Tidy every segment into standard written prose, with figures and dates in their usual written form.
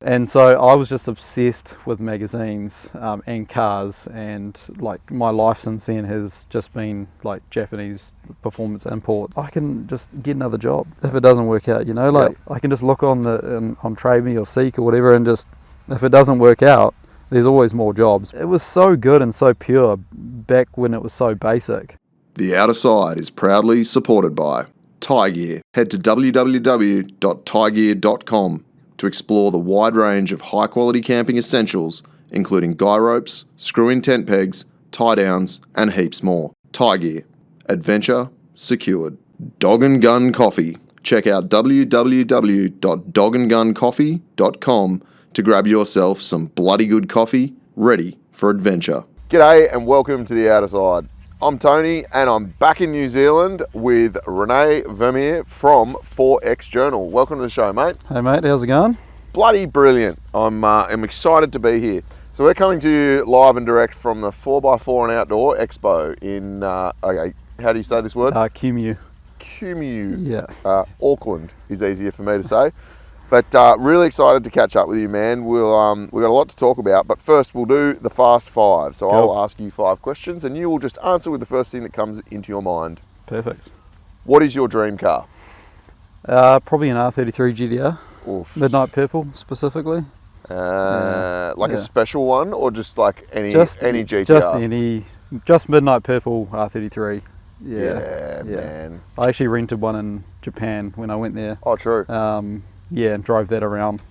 And so I was just obsessed with magazines and cars, and like my life since then has just been like Japanese performance imports. I can just get another job if it doesn't work out, you know, like I can just look on Trade Me or Seek or whatever, and just if it doesn't work out, there's always more jobs. It was so good and so pure back when it was so basic. The Outer Side is proudly supported by Tie Gear. Head to www.tiegear.com to explore the wide range of high-quality camping essentials, including guy ropes, screw-in tent pegs, tie-downs, and heaps more. Tie Gear. Adventure secured. Dog and Gun Coffee. Check out www.dogandguncoffee.com to grab yourself some bloody good coffee ready for adventure. G'day and welcome to the Outer Side. I'm Tony and I'm back in New Zealand with Rene Vermeer from 4X Journal. Welcome to the show, mate. Hey mate, how's it going? Bloody brilliant. I'm excited to be here. So we're coming to you live and direct from the 4x4 and Outdoor Expo in, okay, how do you say this word? KIWI. KIWI. Yes. Auckland is easier for me to say. But really excited to catch up with you, man. We've got a lot to talk about, but first we'll do the Fast Five. So Cool. I'll ask you 5 questions and you will just answer with the first thing that comes into your mind. Perfect. What is your dream car? Probably an R33 GTR. Oof. Midnight Purple specifically. Like a special one or just like any GTR? Just Midnight Purple R33. Yeah, man. I actually rented one in Japan when I went there. Oh, true. And drove that around.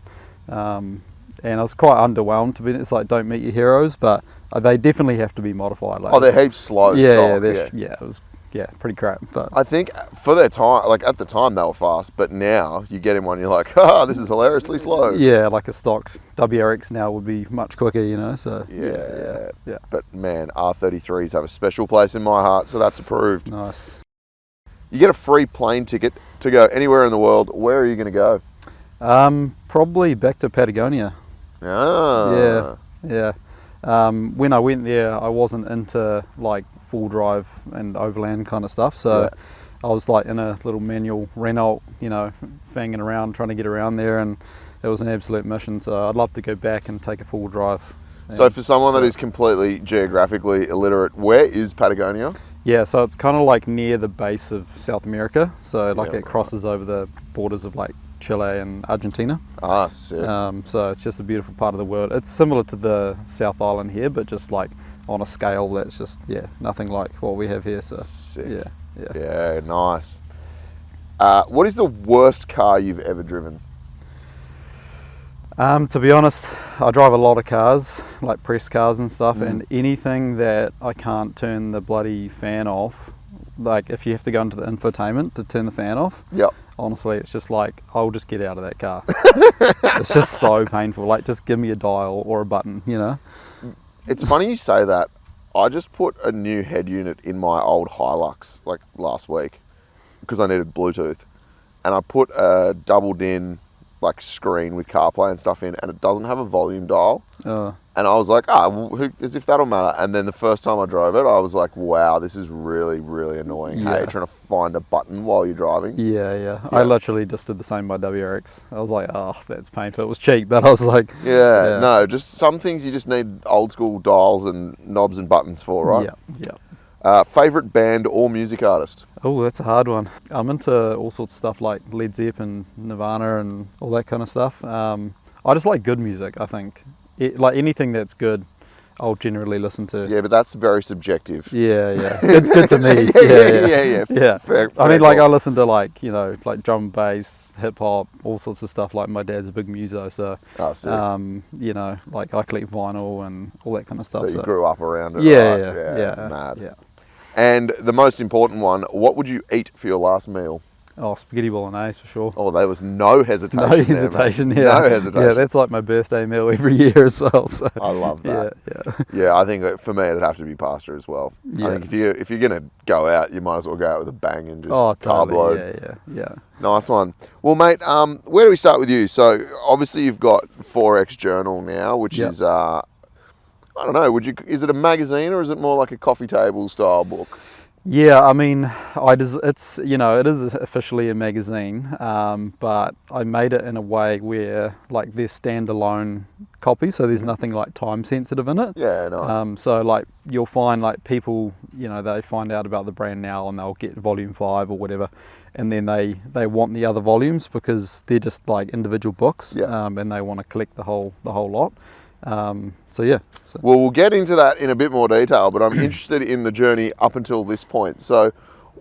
And I was quite underwhelmed, to be honest. Like, don't meet your heroes, but they definitely have to be modified. Like, they're heaps slow. It was pretty crap. But I think for their time, like at the time they were fast, but now you get in one, you're like, this is hilariously slow. Yeah, like a stock WRX now would be much quicker, you know. So yeah. But man, R33s have a special place in my heart, so that's approved. Nice. You get a free plane ticket to go anywhere in the world. Where are you going to go? Probably back to Patagonia. Ah. Yeah. When I went there, I wasn't into like full drive and overland kind of stuff, so I was like in a little manual Renault, you know, fanging around trying to get around there, and it was an absolute mission. So I'd love to go back and take a full drive. So for someone that is completely geographically illiterate, where is Patagonia? Yeah, so it's kind of like near the base of South America. So like it crosses over the borders of like Chile and Argentina. Ah, sick. So it's just a beautiful part of the world. It's similar to the South Island here, but just like on a scale that's just nothing like what we have here. So sick. Yeah, nice. What is the worst car you've ever driven? To be honest, I drive a lot of cars, like press cars and stuff, and anything that I can't turn the bloody fan off, like if you have to go into the infotainment to turn the fan off, honestly, it's just like, I'll just get out of that car. It's just so painful. Like, just give me a dial or a button, you know? It's funny you say that. I just put a new head unit in my old Hilux like last week because I needed Bluetooth, and I put a doubled in like screen with CarPlay and stuff in, and it doesn't have a volume dial. And I was like, as if that'll matter. And then the first time I drove it, I was like, wow, this is really, really annoying. Hey, trying to find a button while you're driving. Yeah. I literally just did the same by WRX. I was like, that's painful. It was cheap, but I was like, no, just some things you just need old school dials and knobs and buttons for, right? Yeah. Favorite band or music artist? Oh, that's a hard one. I'm into all sorts of stuff like Led Zeppelin, Nirvana, and all that kind of stuff. I just like good music, I think. Like anything that's good, I'll generally listen to. Yeah, but that's very subjective. Yeah. Good to me. Yeah. Fair I mean, like I listen to like, you know, like drum and bass, hip hop, all sorts of stuff. Like my dad's a big muso, so you know, like I collect vinyl and all that kind of stuff. So you grew up around it. Yeah. Mad. Yeah. And the most important one, what would you eat for your last meal? Oh, spaghetti bolognese for sure. Oh, there was no hesitation. No hesitation, there, No hesitation. Yeah, that's like my birthday meal every year as well. So. I love that. Yeah. I think for me it'd have to be pasta as well. Yeah. I think if you're gonna go out, you might as well go out with a bang and just carb totally. load. Yeah. Nice one. Well, mate, where do we start with you? So obviously you've got 4X Journal now, which is I don't know. Is it a magazine or is it more like a coffee table style book? Yeah, I mean, it's it is officially a magazine, but I made it in a way where like they're standalone copies, so there's nothing like time sensitive in it. Yeah, nice. So like you'll find like people, they find out about the brand now and they'll get volume 5 or whatever, and then they want the other volumes because they're just like individual books, Yeah. and they want to collect the whole lot. So yeah. So. Well, we'll get into that in a bit more detail, but I'm interested in the journey up until this point. So,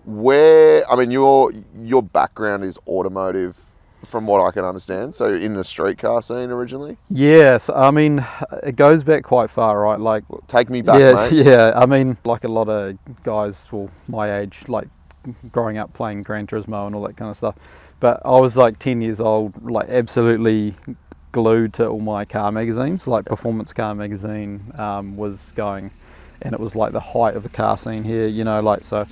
your background is automotive, from what I can understand. So, in the streetcar scene originally. Yes, I mean, it goes back quite far, right? Like, Take me back, yeah, mate. yeah. I mean, like a lot of guys, well, my age, like growing up playing Gran Turismo and all that kind of stuff. But I was like 10 years old, like absolutely glued to all my car magazines. Like Performance Car Magazine was going, and it was like the height of the car scene here, like, so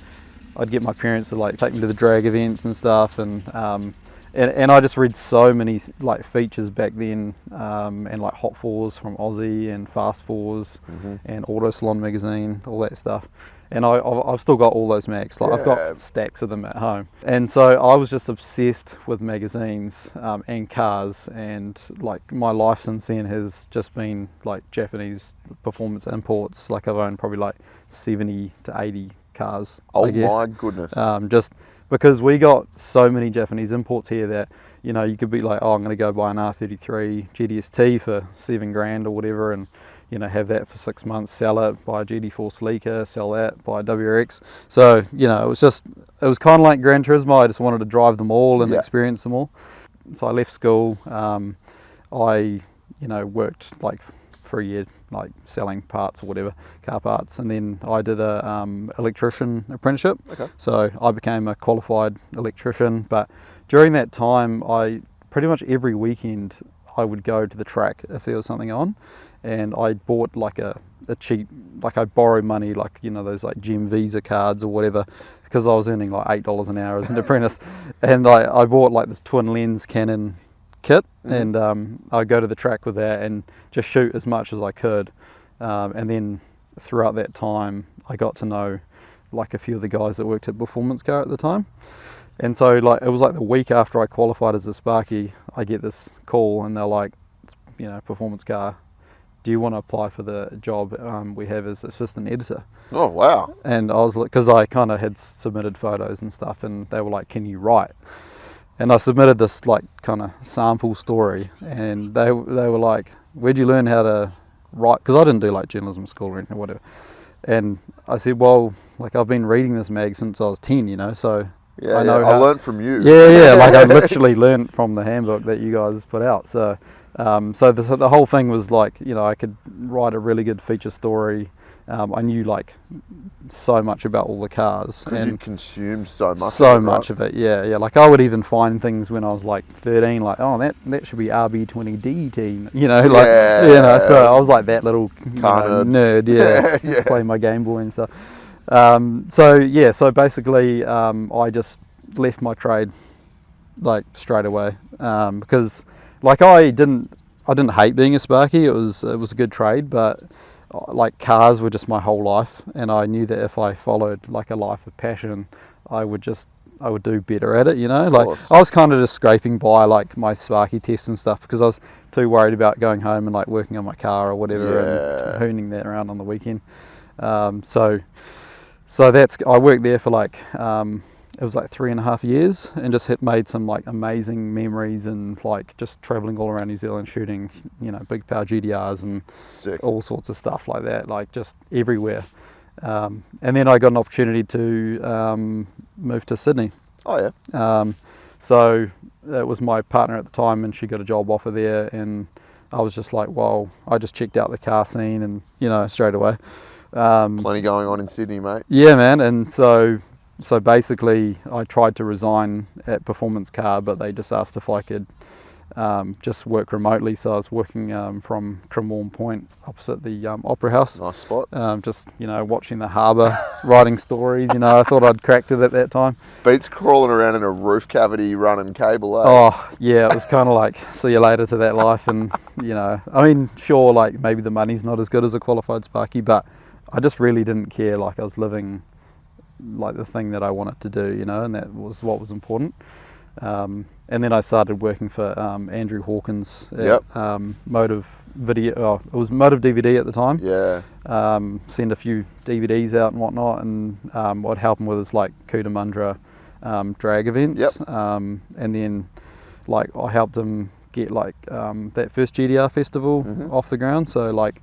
I'd get my parents to like take me to the drag events and stuff, and I just read so many like features back then, and like Hot Fours from Aussie and Fast Fours and Auto Salon magazine, all that stuff. And I've still got all those mags. Like I've got stacks of them at home. And so I was just obsessed with magazines and cars, and like my life since then has just been like Japanese performance imports. Like I've owned probably like 70 to 80 cars. Oh I guess. my goodness. Just because we got so many Japanese imports here that you could be like, oh, I'm going to go buy an R33 GDST for $7,000 or whatever, and have that for 6 months, sell it, buy a GD4 Sleeker, sell that, buy a WRX. So it was kind of like Gran Turismo. I just wanted to drive them all and experience them all. So I left school. I worked like for a year, like selling parts or whatever, car parts, and then I did a electrician apprenticeship. Okay. So I became a qualified electrician. But during that time, I pretty much every weekend I would go to the track if there was something on, and I bought like a cheap, like I borrowed money, like those like Gem Visa cards or whatever, because I was earning like $8 an hour as an apprentice, and I bought like this twin lens Canon kit, and I'd go to the track with that and just shoot as much as I could, and then throughout that time I got to know like a few of the guys that worked at Performance Car at the time. And so like it was like the week after I qualified as a Sparky, I get this call and they're like, Performance Car, do you want to apply for the job we have as assistant editor? Oh wow. And I was like, because I kind of had submitted photos and stuff, and they were like, can you write? And I submitted this like kind of sample story, and they were like, where'd you learn how to write? Because I didn't do like journalism school or anything or whatever. And I said, well, like I've been reading this mag since I was 10, so I know I learned from you. Yeah, like I literally learned from the handbook that you guys put out. So, the whole thing was like, I could write a really good feature story. I knew like so much about all the cars, Because you consumed so much. So much of it, yeah. Like I would even find things when I was like 13, like, oh, that should be RB20DT, like, So I was like that little nerd, Yeah. playing my Game Boy and stuff. So basically, I just left my trade like straight away, because like I didn't hate being a Sparky. It was a good trade, but like cars were just my whole life, and I knew that if I followed like a life of passion, I would do better at it, like I was kind of just scraping by like my Sparky tests and stuff because I was too worried about going home and like working on my car or whatever and hooning that around on the weekend. So I worked there for like it was like 3.5 years, and just made some like amazing memories, and like just traveling all around New Zealand shooting big power GDRs and all sorts of stuff like that, like just everywhere. And then I got an opportunity to move to Sydney. Oh yeah. So that was my partner at the time, and she got a job offer there, and I was just like, well, I just checked out the car scene, and straight away. Plenty going on in Sydney, mate. Yeah, man. And so basically I tried to resign at Performance Car, but they just asked if I could just work remotely. So I was working from Cremorne Point opposite the Opera House. Nice spot. Just watching the harbour, writing stories. I thought I'd cracked it at that time. Beats crawling around in a roof cavity running cable. Oh yeah, it was kind of like see you later to that life. And I mean, sure, like maybe the money's not as good as a qualified Sparky, but I just really didn't care. Like I was living like the thing that I wanted to do, you know, and that was what was important. And then I started working for Andrew Hawkins at Motive Video. Oh, it was Motive DVD at the time. Yeah. Send a few DVDs out and whatnot, and I'd help him with his like Cootamundra drag events. And then like I helped him get like that first GDR festival off the ground. So like,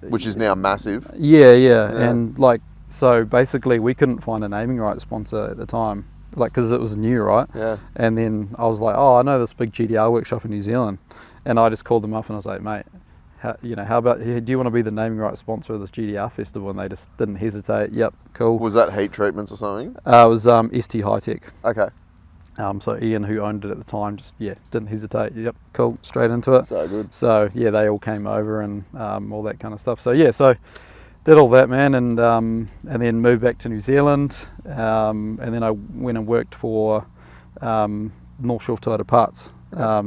which is now massive. Yeah. And like, so basically we couldn't find a naming rights sponsor at the time, like, because it was new, right? Yeah. And then I was like, oh, I know this big GDR workshop in New Zealand, and I just called them up and I was like, mate, how about, do you want to be the naming rights sponsor of this GDR festival? And they just didn't hesitate. Yep, cool. Was that heat treatments or something? It was ST High Tech. Okay. So Ian, who owned it at the time, just didn't hesitate. Yep, cool, straight into it. So good. So yeah, they all came over and all that kind of stuff. So yeah, so did all that, man, and then moved back to New Zealand, and then I went and worked for North Shore Toyota Parts.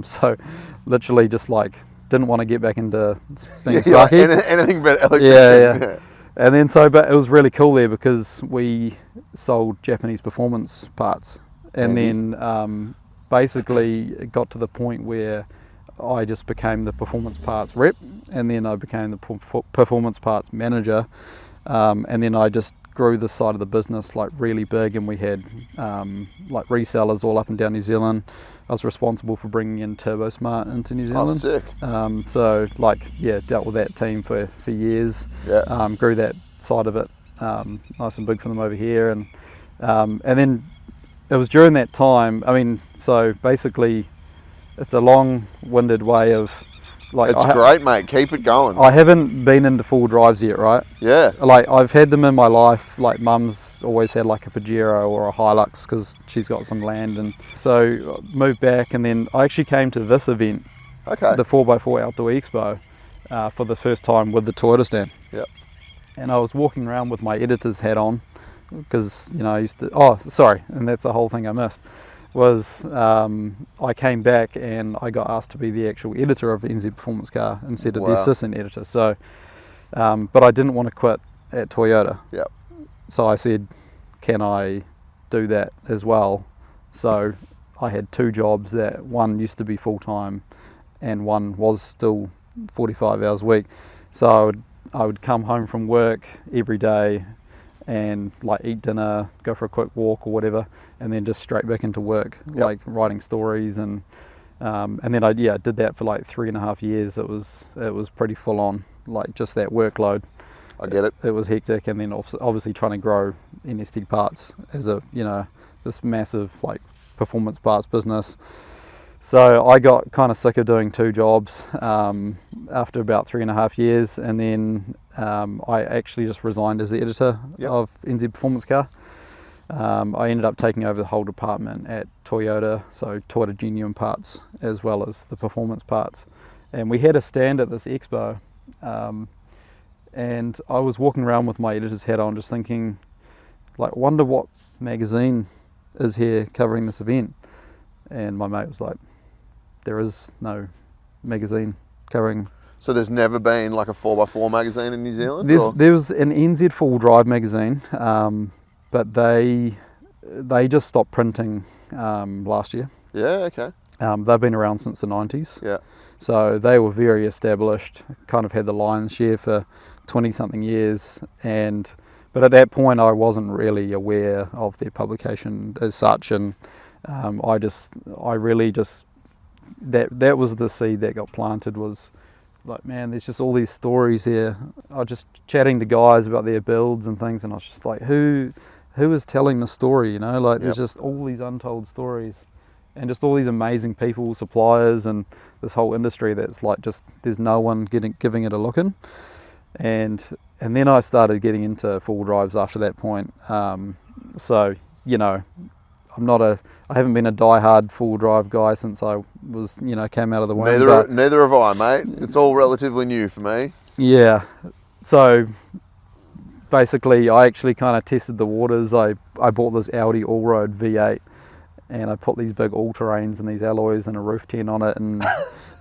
So literally just like didn't want to get back into being Sparky. Anything but electrician. Yeah. And then but it was really cool there because we sold Japanese performance parts, and then basically it got to the point where I just became the performance parts rep, and then I became the performance parts manager, and then I just grew this side of the business like really big, and we had like resellers all up and down New Zealand. I was responsible for bringing in Turbo Smart into New Zealand. Oh, sick. So like dealt with that team for years. Yeah. Grew that side of it nice and big for them over here, and then it was during that time. I mean, so basically, it's a long-winded way of like. It's great, mate. Keep it going. I haven't been into full drives yet, right? Yeah. Like I've had them in my life. Like Mum's always had like a Pajero or a Hilux because she's got some land, and so moved back, and then I actually came to this event, Okay. the 4x4 Outdoor Expo, for the first time with the Toyota stand. Yep. And I was walking around with my editor's hat on because I used to. Oh, sorry, and that's the whole thing I missed. Was I came back and I got asked to be the actual editor of NZ Performance Car instead of the assistant editor. So, but I didn't want to quit at Toyota. Yep. So I said, can I do that as well? So I had two jobs that one used to be full time and one was still 45 hours a week. So I would come home from work every day and like eat dinner, go for a quick walk or whatever, and then just straight back into work, like writing stories, and then I did that for like 3.5 years. It was pretty full on, like just that workload. I get it. It was hectic, and then obviously trying to grow NST Parts as a this massive like performance parts business. So I got kind of sick of doing two jobs after about 3.5 years, and then I actually just resigned as the editor of NZ Performance Car. I ended up taking over the whole department at Toyota, so Toyota Genuine Parts as well as the performance parts. And we had a stand at this expo, and I was walking around with my editor's hat on just thinking, like, wonder what magazine is here covering this event. And my mate was like, there is no magazine covering. So there's never been like a 4x4 magazine in New Zealand? There was an NZ Full Drive magazine, but they just stopped printing last year. Yeah, okay. They've been around since the 90s. Yeah. So they were very established, kind of had the lion's share for 20-something years. But at that point, I wasn't really aware of their publication as such, and I really just that was the seed that got planted. Was like, man, there's just all these stories here. I was just chatting to guys about their builds and things, and I was just like, who is telling the story? Like there's just all these untold stories, and just all these amazing people, suppliers, and this whole industry that's like just there's no one giving it a look in. And then I started getting into full drives after that point. So I haven't been a die-hard full drive guy since I was, came out of the womb. Neither have I, mate. It's all relatively new for me. Yeah. So basically, I actually kind of tested the waters. I bought this Audi Allroad V8, and I put these big all-terrains and these alloys and a roof tent on it, and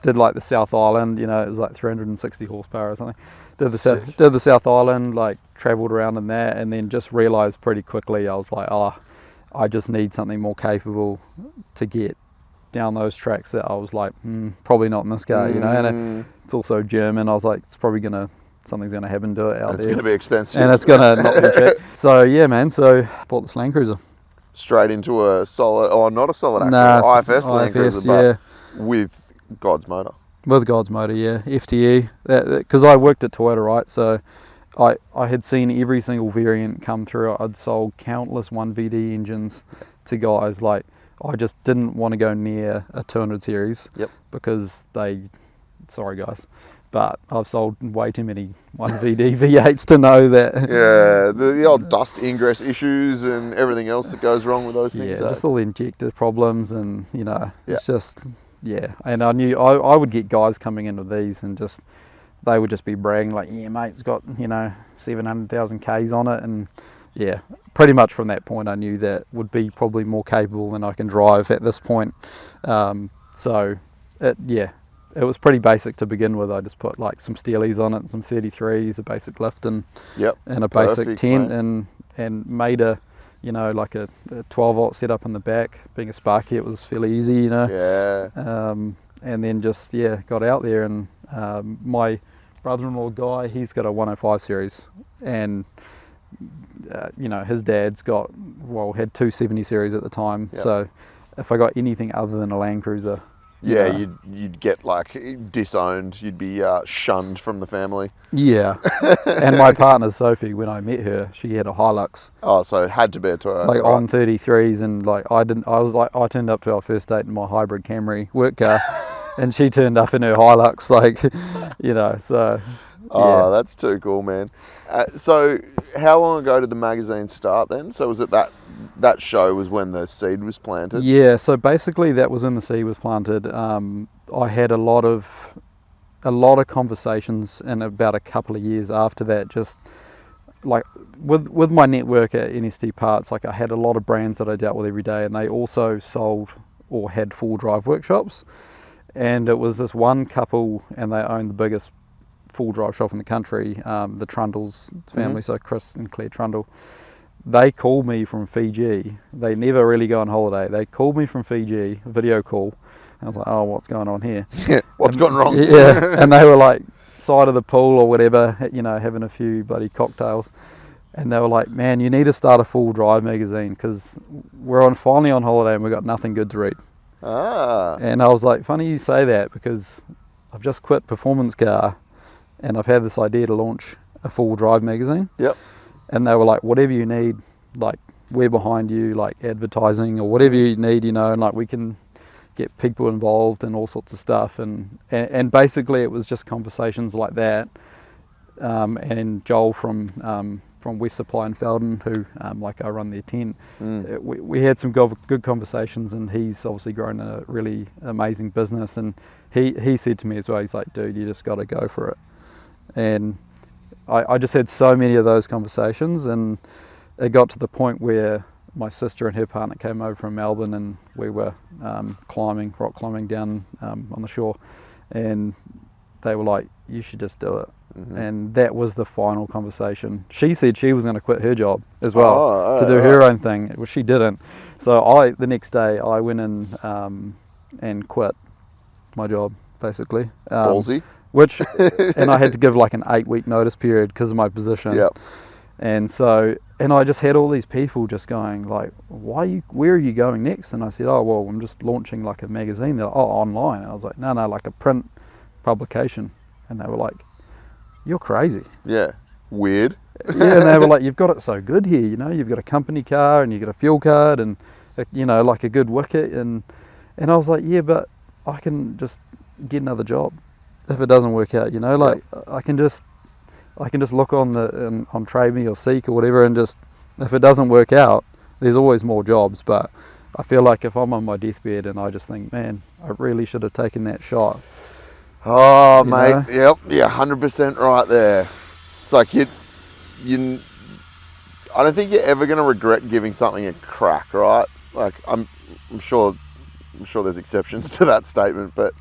did like the South Island, you know, it was like 360 horsepower or something. Did the South Island, like travelled around in that, and then just realised pretty quickly, I was like, I just need something more capable to get down those tracks that I was like, probably not in this car, you know, and it's also German. I was like, it's probably something's gonna happen to it out there. It's gonna be expensive. And it's gonna not be cheap. So yeah, man, so bought this Land Cruiser. Straight into a solid, or not a solid actually, Nah, IFS Land Cruiser, but with God's motor. With God's motor, yeah, FTE. Because I worked at Toyota, right? So I had seen every single variant come through. I'd sold countless 1VD engines to guys. Like, I just didn't want to go near a 200 series because sorry guys, but I've sold way too many 1VD V8s to know that. Yeah, the old dust ingress issues and everything else that goes wrong with those things. Yeah, just all the injector problems, and you know, it's just, yeah. And I knew I would get guys coming into these and just, they would just be bragging like, yeah mate, it's got, you know, 700,000 Ks on it, and yeah, pretty much from that point I knew that would be probably more capable than I can drive at this point. So it was pretty basic to begin with. I just put like some Steelies on it, some 33s, a basic lift, and a basic tent, and made a, you know, like a 12 volt setup in the back. Being a Sparky, it was fairly easy, you know. Yeah. And then just got out there, and my brother-in-law Guy, he's got a 105 series, and you know, his dad's had 270 series at the time. So if I got anything other than a Land Cruiser, you'd get like disowned. You'd be shunned from the family. Yeah. And my partner Sophie, when I met her, she had a Hilux. Oh, so it had to be a Toyota. Like on 33s, and like I turned up to our first date in my hybrid Camry work car, and she turned up in her Hilux, like, you know. So. Oh, that's too cool, man. So how long ago did the magazine start then? So was it that show was when the seed was planted? Yeah, so basically that was when the seed was planted. I had a lot of conversations in about a couple of years after that, just like with my network at NST Parts. Like, I had a lot of brands that I dealt with every day, and they also sold or had full drive workshops. And it was this one couple, and they owned the biggest full drive shop in the country, the Trundles family, so Chris and Claire Trundle. They called me from Fiji. They never really go on holiday. They called me from Fiji, video call. I was like, oh, what's going on here? What's gone wrong? Yeah, and they were like side of the pool or whatever, you know, having a few bloody cocktails. And they were like, man, you need to start a full drive magazine, because we're finally on holiday and we've got nothing good to read. And I was like, funny you say that, because I've just quit performance car and I've had this idea to launch a full drive magazine. And they were like, whatever you need, like, we're behind you, like advertising or whatever you need, you know, and like we can get people involved and all sorts of stuff. And basically it was just conversations like that. And Joel from West Supply in Felden, who like I run their tent, we had some good conversations, and he's obviously grown a really amazing business. And he said to me as well, he's like, dude, you just got to go for it. And I just had so many of those conversations, and it got to the point where my sister and her partner came over from Melbourne, and we were rock climbing down on the shore, and they were like, you should just do it. And that was the final conversation. She said she was going to quit her job as well to do her own thing. Well, she didn't. So the next day I went in and quit my job, basically. Ballsy. And I had to give like an 8-week notice period because of my position. And I just had all these people just going like, where are you going next? And I said, oh, well, I'm just launching like a magazine. They're like, oh, online. And I was like, no, like a print publication. And they were like, you're crazy. Yeah. Weird. And they were like, you've got it so good here, you know, you've got a company car and you've got a fuel card and, you know, like a good wicket. And I was like, yeah, but I can just get another job if it doesn't work out, you know, like I can just look on Trade Me or Seek or whatever, and just, if it doesn't work out, there's always more jobs. But I feel like if I'm on my deathbed and I just think, man, I really should have taken that shot. Oh, mate, know? Yep, yeah, 100% right there. It's like I don't think you're ever going to regret giving something a crack, right? Like I'm sure there's exceptions to that statement, but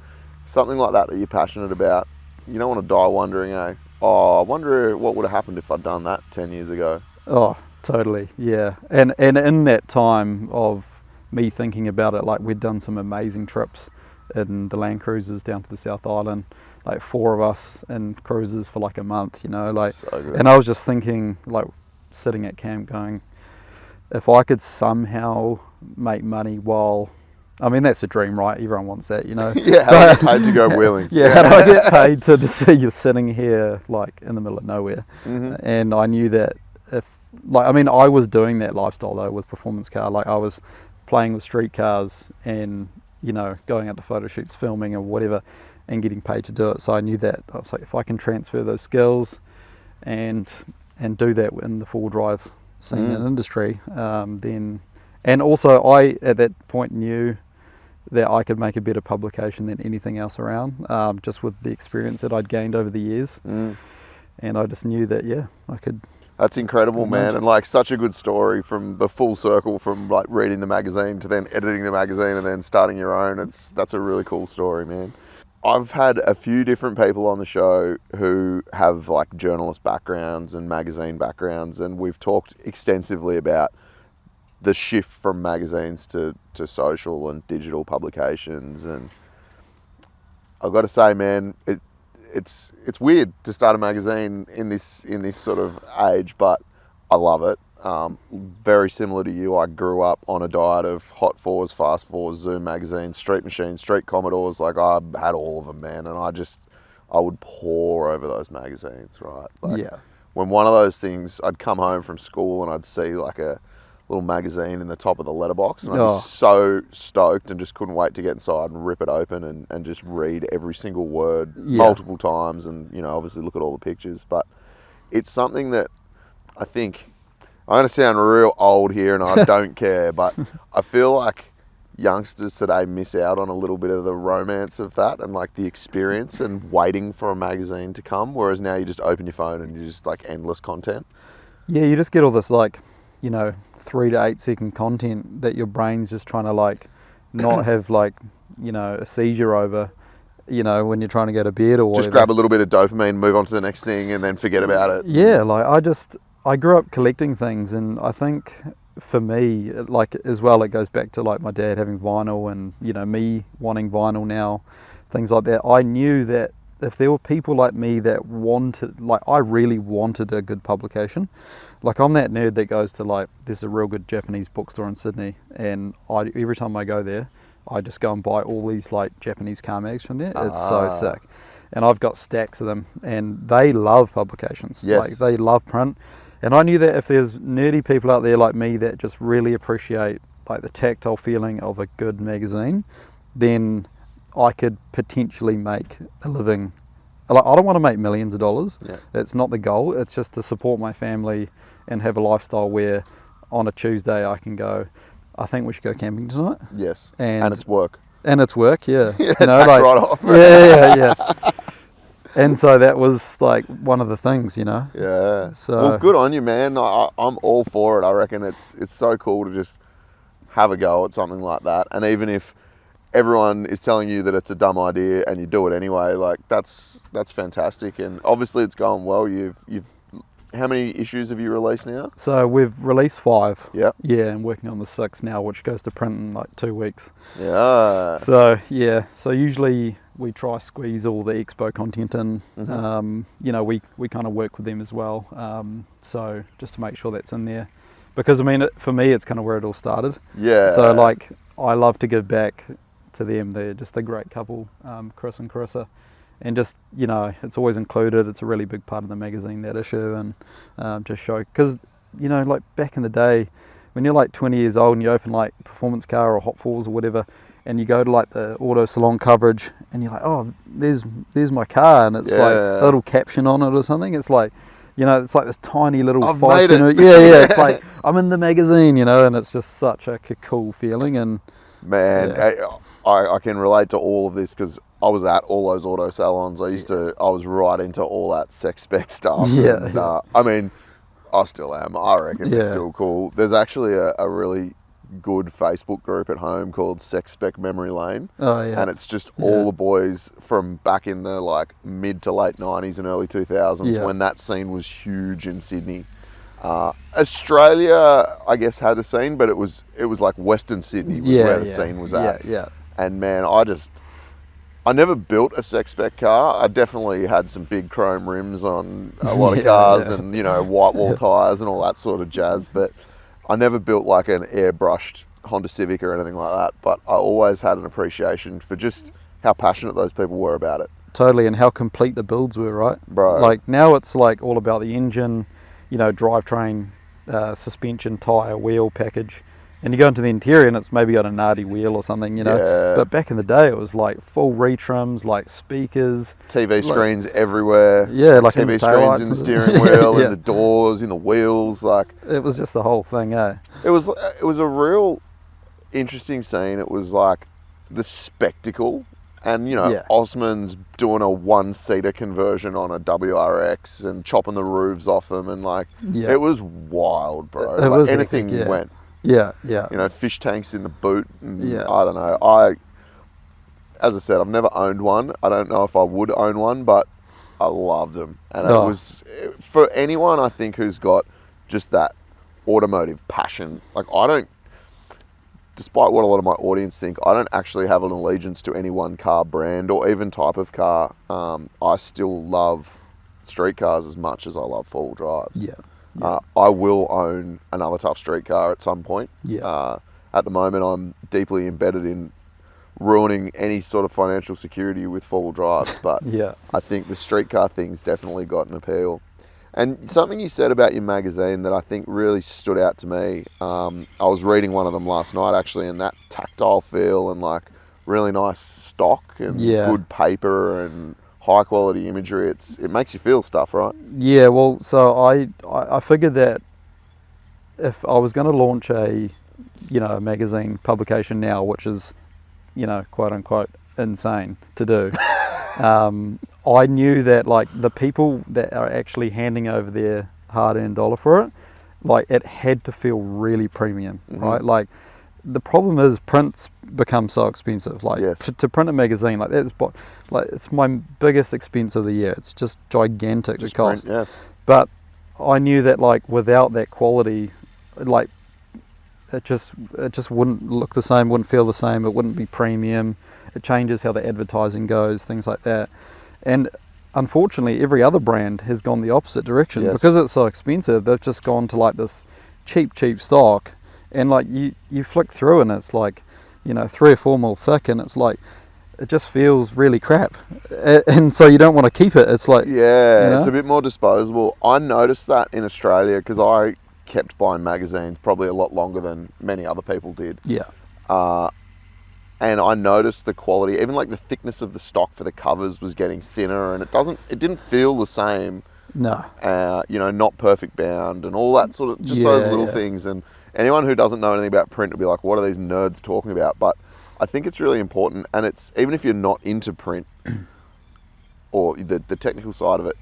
something like that you're passionate about, you don't want to die wondering, oh, I wonder what would have happened if I'd done that 10 years ago. Oh, totally, yeah. And in that time of me thinking about it, like we'd done some amazing trips in the Land Cruisers down to the South Island, like 4 of us in cruises for like a month, you know, like, So good. and I was just thinking, like, sitting at camp going, if I could somehow make money while, I mean, that's a dream, right? Everyone wants that, you know. Yeah, how do I get paid to go wheeling? Yeah, how do I get paid to just be sitting here, like, in the middle of nowhere? Mm-hmm. And I knew that if, like, I mean, I was doing that lifestyle, though, with performance car. Like, I was playing with street cars and, you know, going out to photo shoots, filming or whatever, and getting paid to do it. So I knew that. I was like, if I can transfer those skills and do that in the full drive scene and industry, then, and also I at that point knew that I could make a better publication than anything else around, just with the experience that I'd gained over the years. And I just knew that, yeah, I could. That's incredible, man, and like such a good story from the full circle, from like reading the magazine to then editing the magazine and then starting your own. That's a really cool story, man. I've had a few different people on the show who have like journalist backgrounds and magazine backgrounds, and we've talked extensively about the shift from magazines to social and digital publications. And I've got to say, man, it's weird to start a magazine in this sort of age, but I love it. Very similar to you, I grew up on a diet of Hot Fours, Fast Fours, Zoom magazines, Street Machines, Street Commodores. Like, I had all of them, man, and I would pore over those magazines, right? Like, Yeah. When one of those things, I'd come home from school and I'd see like a little magazine in the top of the letterbox, and I'd be so stoked and just couldn't wait to get inside and rip it open and just read every single word multiple times, and, you know, obviously look at all the pictures. But it's something that I think, I'm going to sound real old here and I don't care, but I feel like youngsters today miss out on a little bit of the romance of that and like the experience and waiting for a magazine to come, whereas now you just open your phone and you just like endless content. Yeah, you just get all this, like, you know, 3 to 8 second content that your brain's just trying to like not have like, you know, a seizure over, you know, when you're trying to go to bed or whatever. Just grab a little bit of dopamine, move on to the next thing, and then forget about it. Yeah, like I grew up collecting things, and I think for me, like, as well, it goes back to like my dad having vinyl and, you know, me wanting vinyl now, things like that. I knew that if there were people like me that wanted, like, I really wanted a good publication. Like, I'm that nerd that goes to, like, there's a real good Japanese bookstore in Sydney, and every time I go there, I just go and buy all these like Japanese car mags from there. It's so sick. And I've got stacks of them, and they love publications. Yes. Like, they love print. And I knew that if there's nerdy people out there like me that just really appreciate like the tactile feeling of a good magazine, then I could potentially make a living. Like, I don't want to make millions of dollars. Yeah. It's not the goal. It's just to support my family and have a lifestyle where on a Tuesday I can go, I think we should go camping tonight. Yes. And it's work. And it's work, yeah. Yeah, you know, tax like, right off. yeah. And so that was like one of the things, you know. Yeah. So, well, good on you, man. I'm all for it. I reckon it's so cool to just have a go at something like that. And even if everyone is telling you that it's a dumb idea and you do it anyway, like, that's fantastic. And obviously it's going well. You've how many issues have you released now? So we've released 5. Yeah. Yeah, and working on the 6th now, which goes to print in like 2 weeks. Yeah. So yeah, so usually we try squeeze all the expo content in. Mm-hmm. You know, we kind of work with them as well. So just to make sure that's in there, because I mean, for me, it's kind of where it all started. Yeah. So like, I love to give back to them. They're just a great couple, Chris and Carissa. And just, you know, it's always included. It's a really big part of the magazine, that issue, and just show, because, you know, like back in the day, when you're like 20 years old and you open like Performance Car or Hot Fours or whatever, and you go to like the auto salon coverage, and you're like, oh, there's my car, and it's like a little caption on it or something. It's like, you know, it's like this tiny little I've 5 made centimeter. it. Yeah, it's like I'm in the magazine, you know, and it's just such a cool feeling. And man, yeah. I can relate to all of this because I was at all those auto salons. I was right into all that sex spec stuff. Yeah. And, I mean, I still am. I reckon it's still cool. There's actually a really good Facebook group at home called Sex Spec Memory Lane. Oh yeah. And it's just all the boys from back in the like mid to late 90s and early 2000s when that scene was huge in Sydney. Australia, I guess, had a scene, but it was like Western Sydney was where the scene was at. Yeah. And man, I never built a sex spec car. I definitely had some big chrome rims on a lot of cars and, you know, white wall tyres and all that sort of jazz. But I never built like an airbrushed Honda Civic or anything like that. But I always had an appreciation for just how passionate those people were about it. Totally, and how complete the builds were, right? Bro. Like now it's like all about the engine, you know, drivetrain, suspension, tyre, wheel package. And you go into the interior and it's maybe got a gnarly wheel or something, you know. Yeah. But back in the day, it was like full retrims, like speakers. TV screens everywhere. Yeah, like TV in the screens in the steering wheel, in the doors, in the wheels. Like it was just the whole thing, eh? It was a real interesting scene. It was like the spectacle. And, you know, Osman's doing a one-seater conversion on a WRX and chopping the roofs off them. And, like, it was wild, bro. It was anything epic, went. Yeah. You know, fish tanks in the boot. And I don't know. As I said, I've never owned one. I don't know if I would own one, but I love them. And it was, for anyone, I think, who's got just that automotive passion. Like, despite what a lot of my audience think, I don't actually have an allegiance to any one car brand or even type of car. I still love street cars as much as I love four-wheel drives. Yeah. I will own another tough street car at some point. Yeah. At the moment, I'm deeply embedded in ruining any sort of financial security with four-wheel drives, but I think the street car thing's definitely got an appeal. And something you said about your magazine that I think really stood out to me, I was reading one of them last night actually, and that tactile feel and like really nice stock and good paper and high quality imagery, it makes you feel stuff, right? Yeah, well, so I figured that if I was going to launch a magazine publication now, which is, you know, quote unquote insane to do, I knew that like the people that are actually handing over their hard-earned dollar for it, like it had to feel really premium, right? Like the problem is prints become so expensive. Like to print a magazine, like it's my biggest expense of the year. It's just gigantic, the cost. But I knew that like without that quality, like it just wouldn't look the same, wouldn't feel the same, it wouldn't be premium. It changes how the advertising goes, things like that. And unfortunately, every other brand has gone the opposite direction. Because it's so expensive, they've just gone to like this cheap stock. And like you flick through and it's like, you know, 3 or 4 mil thick, and it's like, it just feels really crap. And so you don't want to keep it. It's like, it's a bit more disposable. I noticed that in Australia because I kept buying magazines probably a lot longer than many other people did. And I noticed the quality, even like the thickness of the stock for the covers was getting thinner, and it didn't feel the same. No. You know, not perfect bound and all that sort of, just those little things. And anyone who doesn't know anything about print will be like, what are these nerds talking about? But I think it's really important, and it's, even if you're not into print or the technical side of it,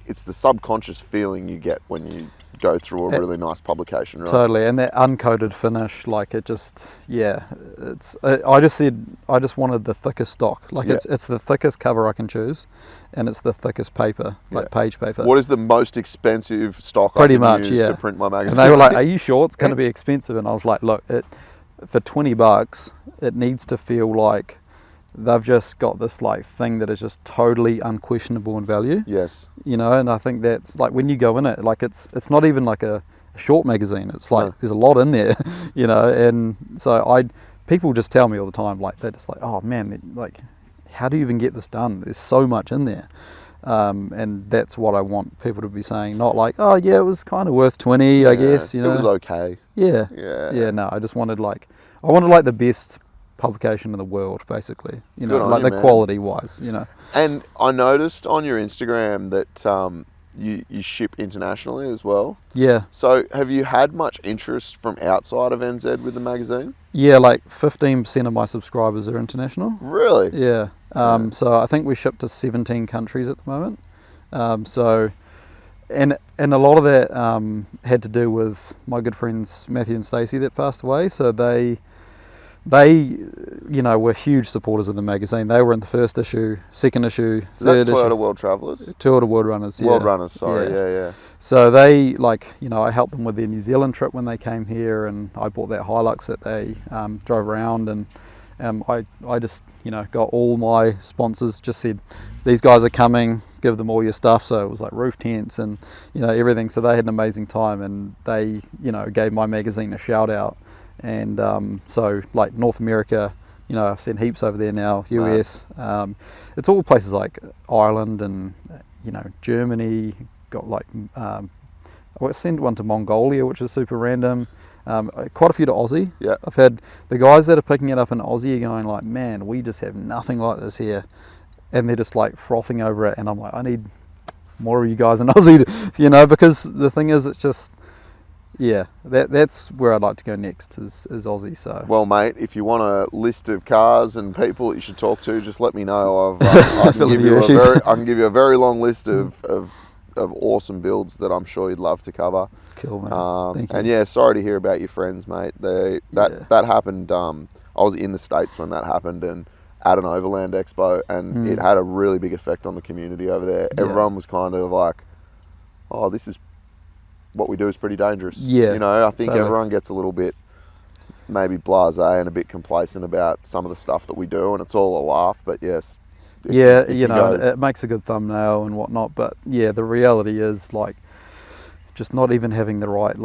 it's the subconscious feeling you get when you go through a really nice publication, right? Totally, and that uncoated finish, like it just, it's. I just wanted the thickest stock. Like it's the thickest cover I can choose, and it's the thickest paper, like page paper. What is the most expensive stock I can use to print my magazine? And they were like, "Are you sure it's going to be expensive?" And I was like, "Look, for $20, it needs to feel like they've just got this like thing that is just totally unquestionable in value." Yes. You know, and I think that's like when you go in it, like it's not even like a short magazine. It's like there's a lot in there, you know. And so people just tell me all the time, like they're just like, "Oh man, like how do you even get this done? There's so much in there." And that's what I want people to be saying, not like, "Oh yeah, it was kind of worth 20, I guess." You know, it was okay. Yeah. No, I just wanted the best publication in the world, basically, you know, like the quality wise, you know. And I noticed on your Instagram that you ship internationally as well. So have you had much interest from outside of NZ with the magazine? Like 15% of my subscribers are international. Really? So I think we ship to 17 countries at the moment. So and a lot of that had to do with my good friends Matthew and Stacey that passed away. So they were huge supporters of the magazine. They were in the first issue, second issue, third issue. Toyota World Travellers? Toyota World Runners, yeah. World Runners, sorry, yeah. So they, I helped them with their New Zealand trip when they came here, and I bought that Hilux that they drove around, and I just, got all my sponsors, just said, these guys are coming, give them all your stuff. So it was like roof tents and, everything. So they had an amazing time, and they, gave my magazine a shout out. And so like North America, I've seen heaps over there now, US. It's all places like Ireland and, Germany. Got like, I sent one to Mongolia, which is super random. Quite a few to Aussie. Yeah. I've had the guys that are picking it up in Aussie are going like, man, we just have nothing like this here. And they're just like frothing over it. And I'm like, I need more of you guys in Aussie, because the thing is, it's just, yeah, that's where I'd like to go next is Aussie. So well, mate, if you want a list of cars and people that you should talk to, just let me know. I can give you a very long list of awesome builds that I'm sure you'd love to cover. Cool, man. Thank you. And yeah, sorry to hear about your friends, mate. That happened. I was in the States when that happened, and at an Overland Expo, and it had a really big effect on the community over there. Yeah. Everyone was kind of like, "Oh, this is what we do is pretty dangerous." Yeah, I think everyone gets a little bit maybe blasé and a bit complacent about some of the stuff that we do, and it's all a laugh. But yes, it makes a good thumbnail and whatnot. But yeah, the reality is like just not even having the right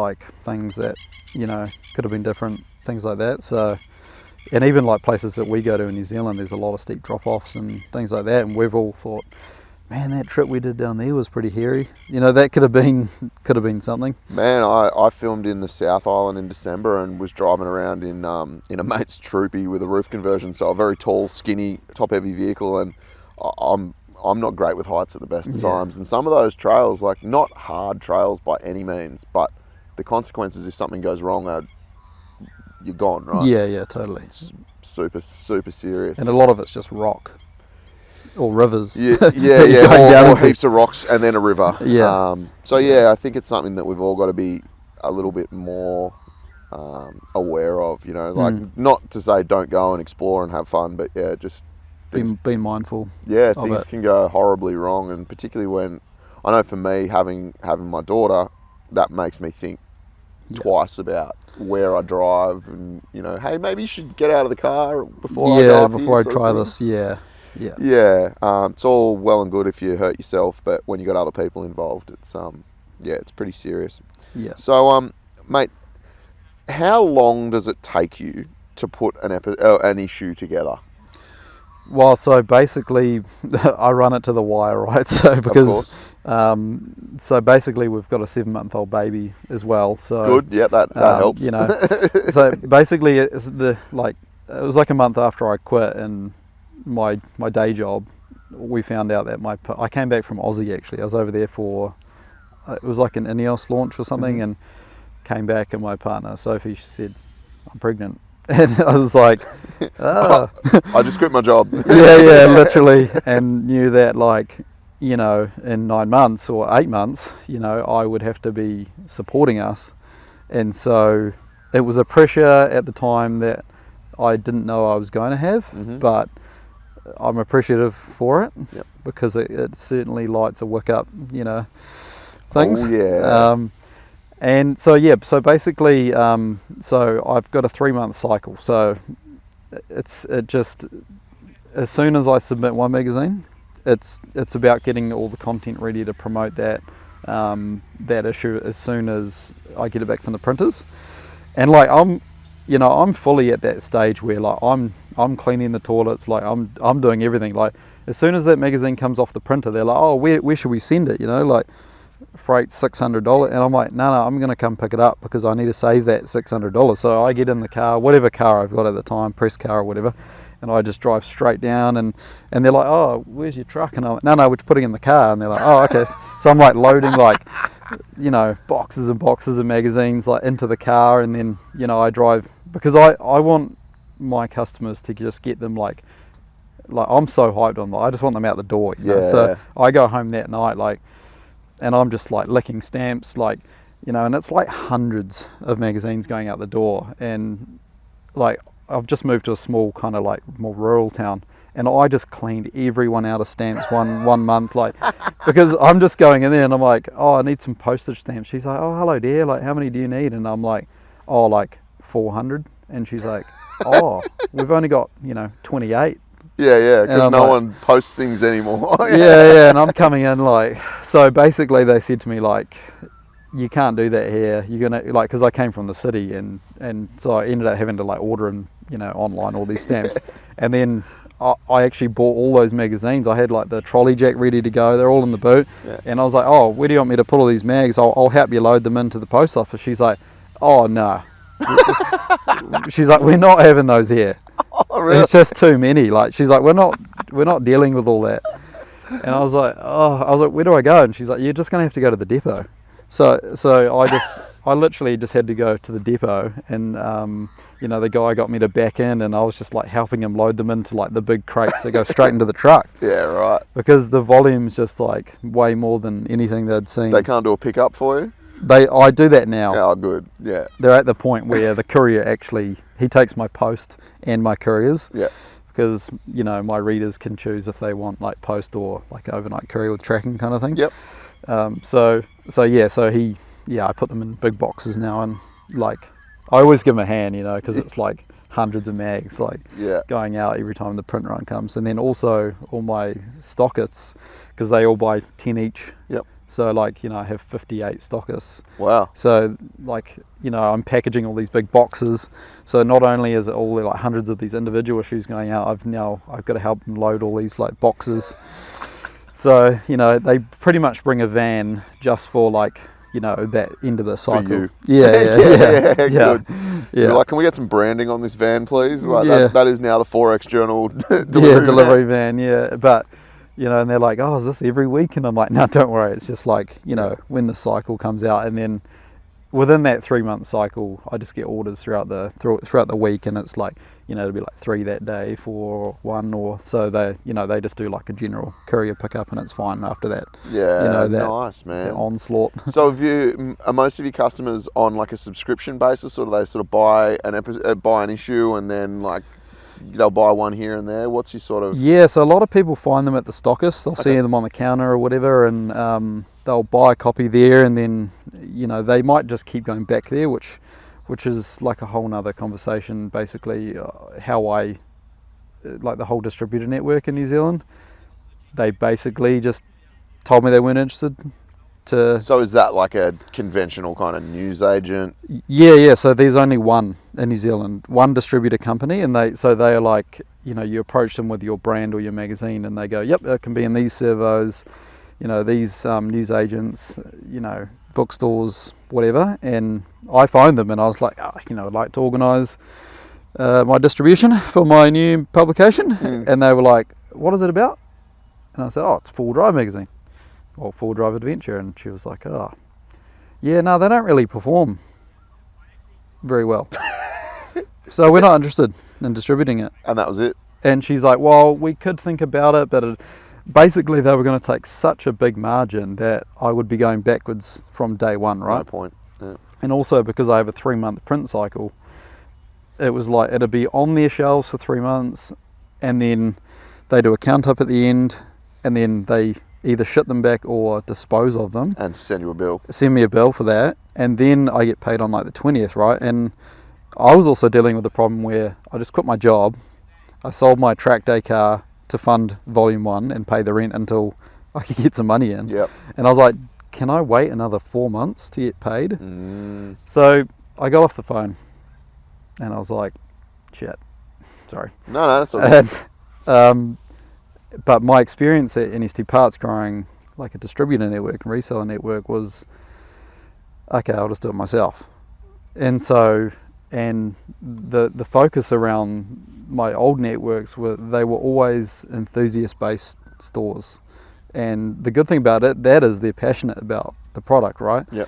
things that could have been different, things like that. So, and even like places that we go to in New Zealand, there's a lot of steep drop-offs and things like that, and we've all thought, man, that trip we did down there was pretty hairy. That could have been something. Man, I filmed in the South Island in December and was driving around in a mate's troopy with a roof conversion, so a very tall, skinny, top-heavy vehicle, and I'm not great with heights at the best of times. And some of those trails, not hard trails by any means, but the consequences if something goes wrong you're gone, right? Yeah, totally. It's super, super serious. And a lot of it's just rock. Or rivers. Yeah. Or heaps of rocks and then a river. Yeah. I think it's something that we've all got to be a little bit more aware of, not to say don't go and explore and have fun, but yeah, just be mindful. Yeah, things can go horribly wrong, and particularly when, I know for me, having my daughter, that makes me think twice about where I drive, and hey, maybe you should get out of the car before I try this. Yeah. It's all well and good if you hurt yourself, but when you got other people involved, it's it's pretty serious. Yeah. So, mate, how long does it take you to put an issue together? Well, so basically, I run it to the wire, right? So because, so basically, we've got a 7-month-old baby as well. So good, yeah, that helps. So basically, it was like a month after I quit and my day job, we found out that I came back from Aussie actually. I was over there for it was like an Ineos launch or something, and came back, and my partner Sophie, she said, "I'm pregnant." And I was like, I just quit my job. yeah, literally, and knew that in 9 months or 8 months, I would have to be supporting us. And so it was a pressure at the time that I didn't know I was going to have, but I'm appreciative for it because it certainly lights a wick up, things. Oh, yeah. And so basically, so I've got a 3-month cycle. So it just, as soon as I submit one magazine, it's about getting all the content ready to promote that issue as soon as I get it back from the printers. And I'm fully at that stage where I'm cleaning the toilets, I'm doing everything. As soon as that magazine comes off the printer, they're like, oh, where should we send it? Freight $600, and I'm like, no, I'm going to come pick it up because I need to save that $600. So I get in the car, whatever car I've got at the time, press car or whatever, and I just drive straight down, and they're like, oh, where's your truck? And I'm like, no, we're putting it in the car. And they're like, oh, okay. So I'm loading boxes and boxes of magazines into the car, and then I drive, because I want my customers to just get them I'm so hyped on them. I just want them out the door. So I go home that night and I'm just like licking stamps, like, you know, and it's like hundreds of magazines going out the door, and like I've just moved to a small kind of like more rural town, and I just cleaned everyone out of stamps one month, like, because I'm just going in there and I'm like, oh, I need some postage stamps. She's like, oh, hello dear, like how many do you need? And I'm like, oh, like 400. And she's like, oh, we've only got, you know, 28. Yeah, because no like, one posts things anymore. yeah, and I'm coming in like, so basically they said to me like, you can't do that here. You're gonna, like, because I came from the city, and so I ended up having to like order and, you know, online all these stamps, and then I actually bought all those magazines. I had like the trolley jack ready to go. They're all in the boot, and I was like, oh, where do you want me to put all these mags? I'll help you load them into the post office. She's like, oh no. She's like, we're not having those here. Oh, really? It's just too many. Like, she's like, we're not dealing with all that. And I was like, where do I go? And she's like, you're just gonna have to go to the depot. So I literally just had to go to the depot, and you know, the guy got me to back in, and I was just like helping him load them into like the big crates that go straight into the truck. Yeah, right. Because the volume's just like way more than anything they'd seen. They can't do a pickup for you? I do that now. Oh, good. Yeah. They're at the point where the courier actually, he takes my post and my couriers. Yeah. Because, you know, my readers can choose if they want like post or like overnight courier with tracking kind of thing. Yep. So I put them in big boxes now, and like I always give them a hand, you know, because it's like hundreds of mags like going out every time the print run comes. And then also all my stockists, because they all buy 10 each. Yep. So like, you know, I have 58 stockists. Wow. So like, you know, I'm packaging all these big boxes. So not only is it all like hundreds of these individual issues going out, I've got to help them load all these like boxes. So, you know, they pretty much bring a van just for like, you know, that end of the cycle. For you. Yeah. Good. Yeah. You're like, can we get some branding on this van, please? Like that is now the 4X Journal delivery van. Yeah. But, you know, and they're like, oh, is this every week? And I'm like, no, don't worry. It's just like, you know, when the cycle comes out, and then within that 3-month cycle, I just get orders throughout the week, and it's like, you know, it'll be like 3 that day, 4 or 1, or so they, you know, they just do like a general courier pickup, and it's fine after that. Yeah, you know, that, nice, man. that onslaught. So are most of your customers on like a subscription basis, or do they sort of buy an issue and then like they'll buy one here and there? What's your sort of... Yeah, so a lot of people find them at the stockists. They'll see them on the counter or whatever, and they'll buy a copy there, and then, you know, they might just keep going back there, which is like a whole nother conversation, basically. How I like the whole distributor network in New Zealand, they basically just told me they weren't interested. So is that like a conventional kind of news agent? Yeah. So there's only one in New Zealand, one distributor company, and they are like, you know, you approach them with your brand or your magazine, and they go, yep, it can be in these servos, you know, these news agents, you know, bookstores, whatever. And I phoned them, and I was like, you know, I'd like to organise my distribution for my new publication. And they were like, what is it about? And I said, oh, it's Full Drive magazine. Or Full Drive Adventure. And she was like, oh, yeah, no, they don't really perform very well. So we're not interested in distributing it. And that was it? And she's like, well, we could think about it, but basically they were going to take such a big margin that I would be going backwards from day one, right? No point. Yeah. And also because I have a 3-month print cycle, it was like it'd be on their shelves for 3 months, and then they do a count up at the end, and then they either ship them back or dispose of them. And send you a bill. Send me a bill for that, and then I get paid on like the 20th, right? And I was also dealing with the problem where I just quit my job. I sold my track day car to fund volume 1 and pay the rent until I could get some money in. Yep. And I was like, can I wait another 4 months to get paid? So I got off the phone, and I was like, shit, sorry. No, that's all right. But my experience at NST Parts growing like a distributor network and reseller network was, okay, I'll just do it myself. And so, and the focus around my old networks they were always enthusiast-based stores. And the good thing about it, that is they're passionate about the product, right? Yep.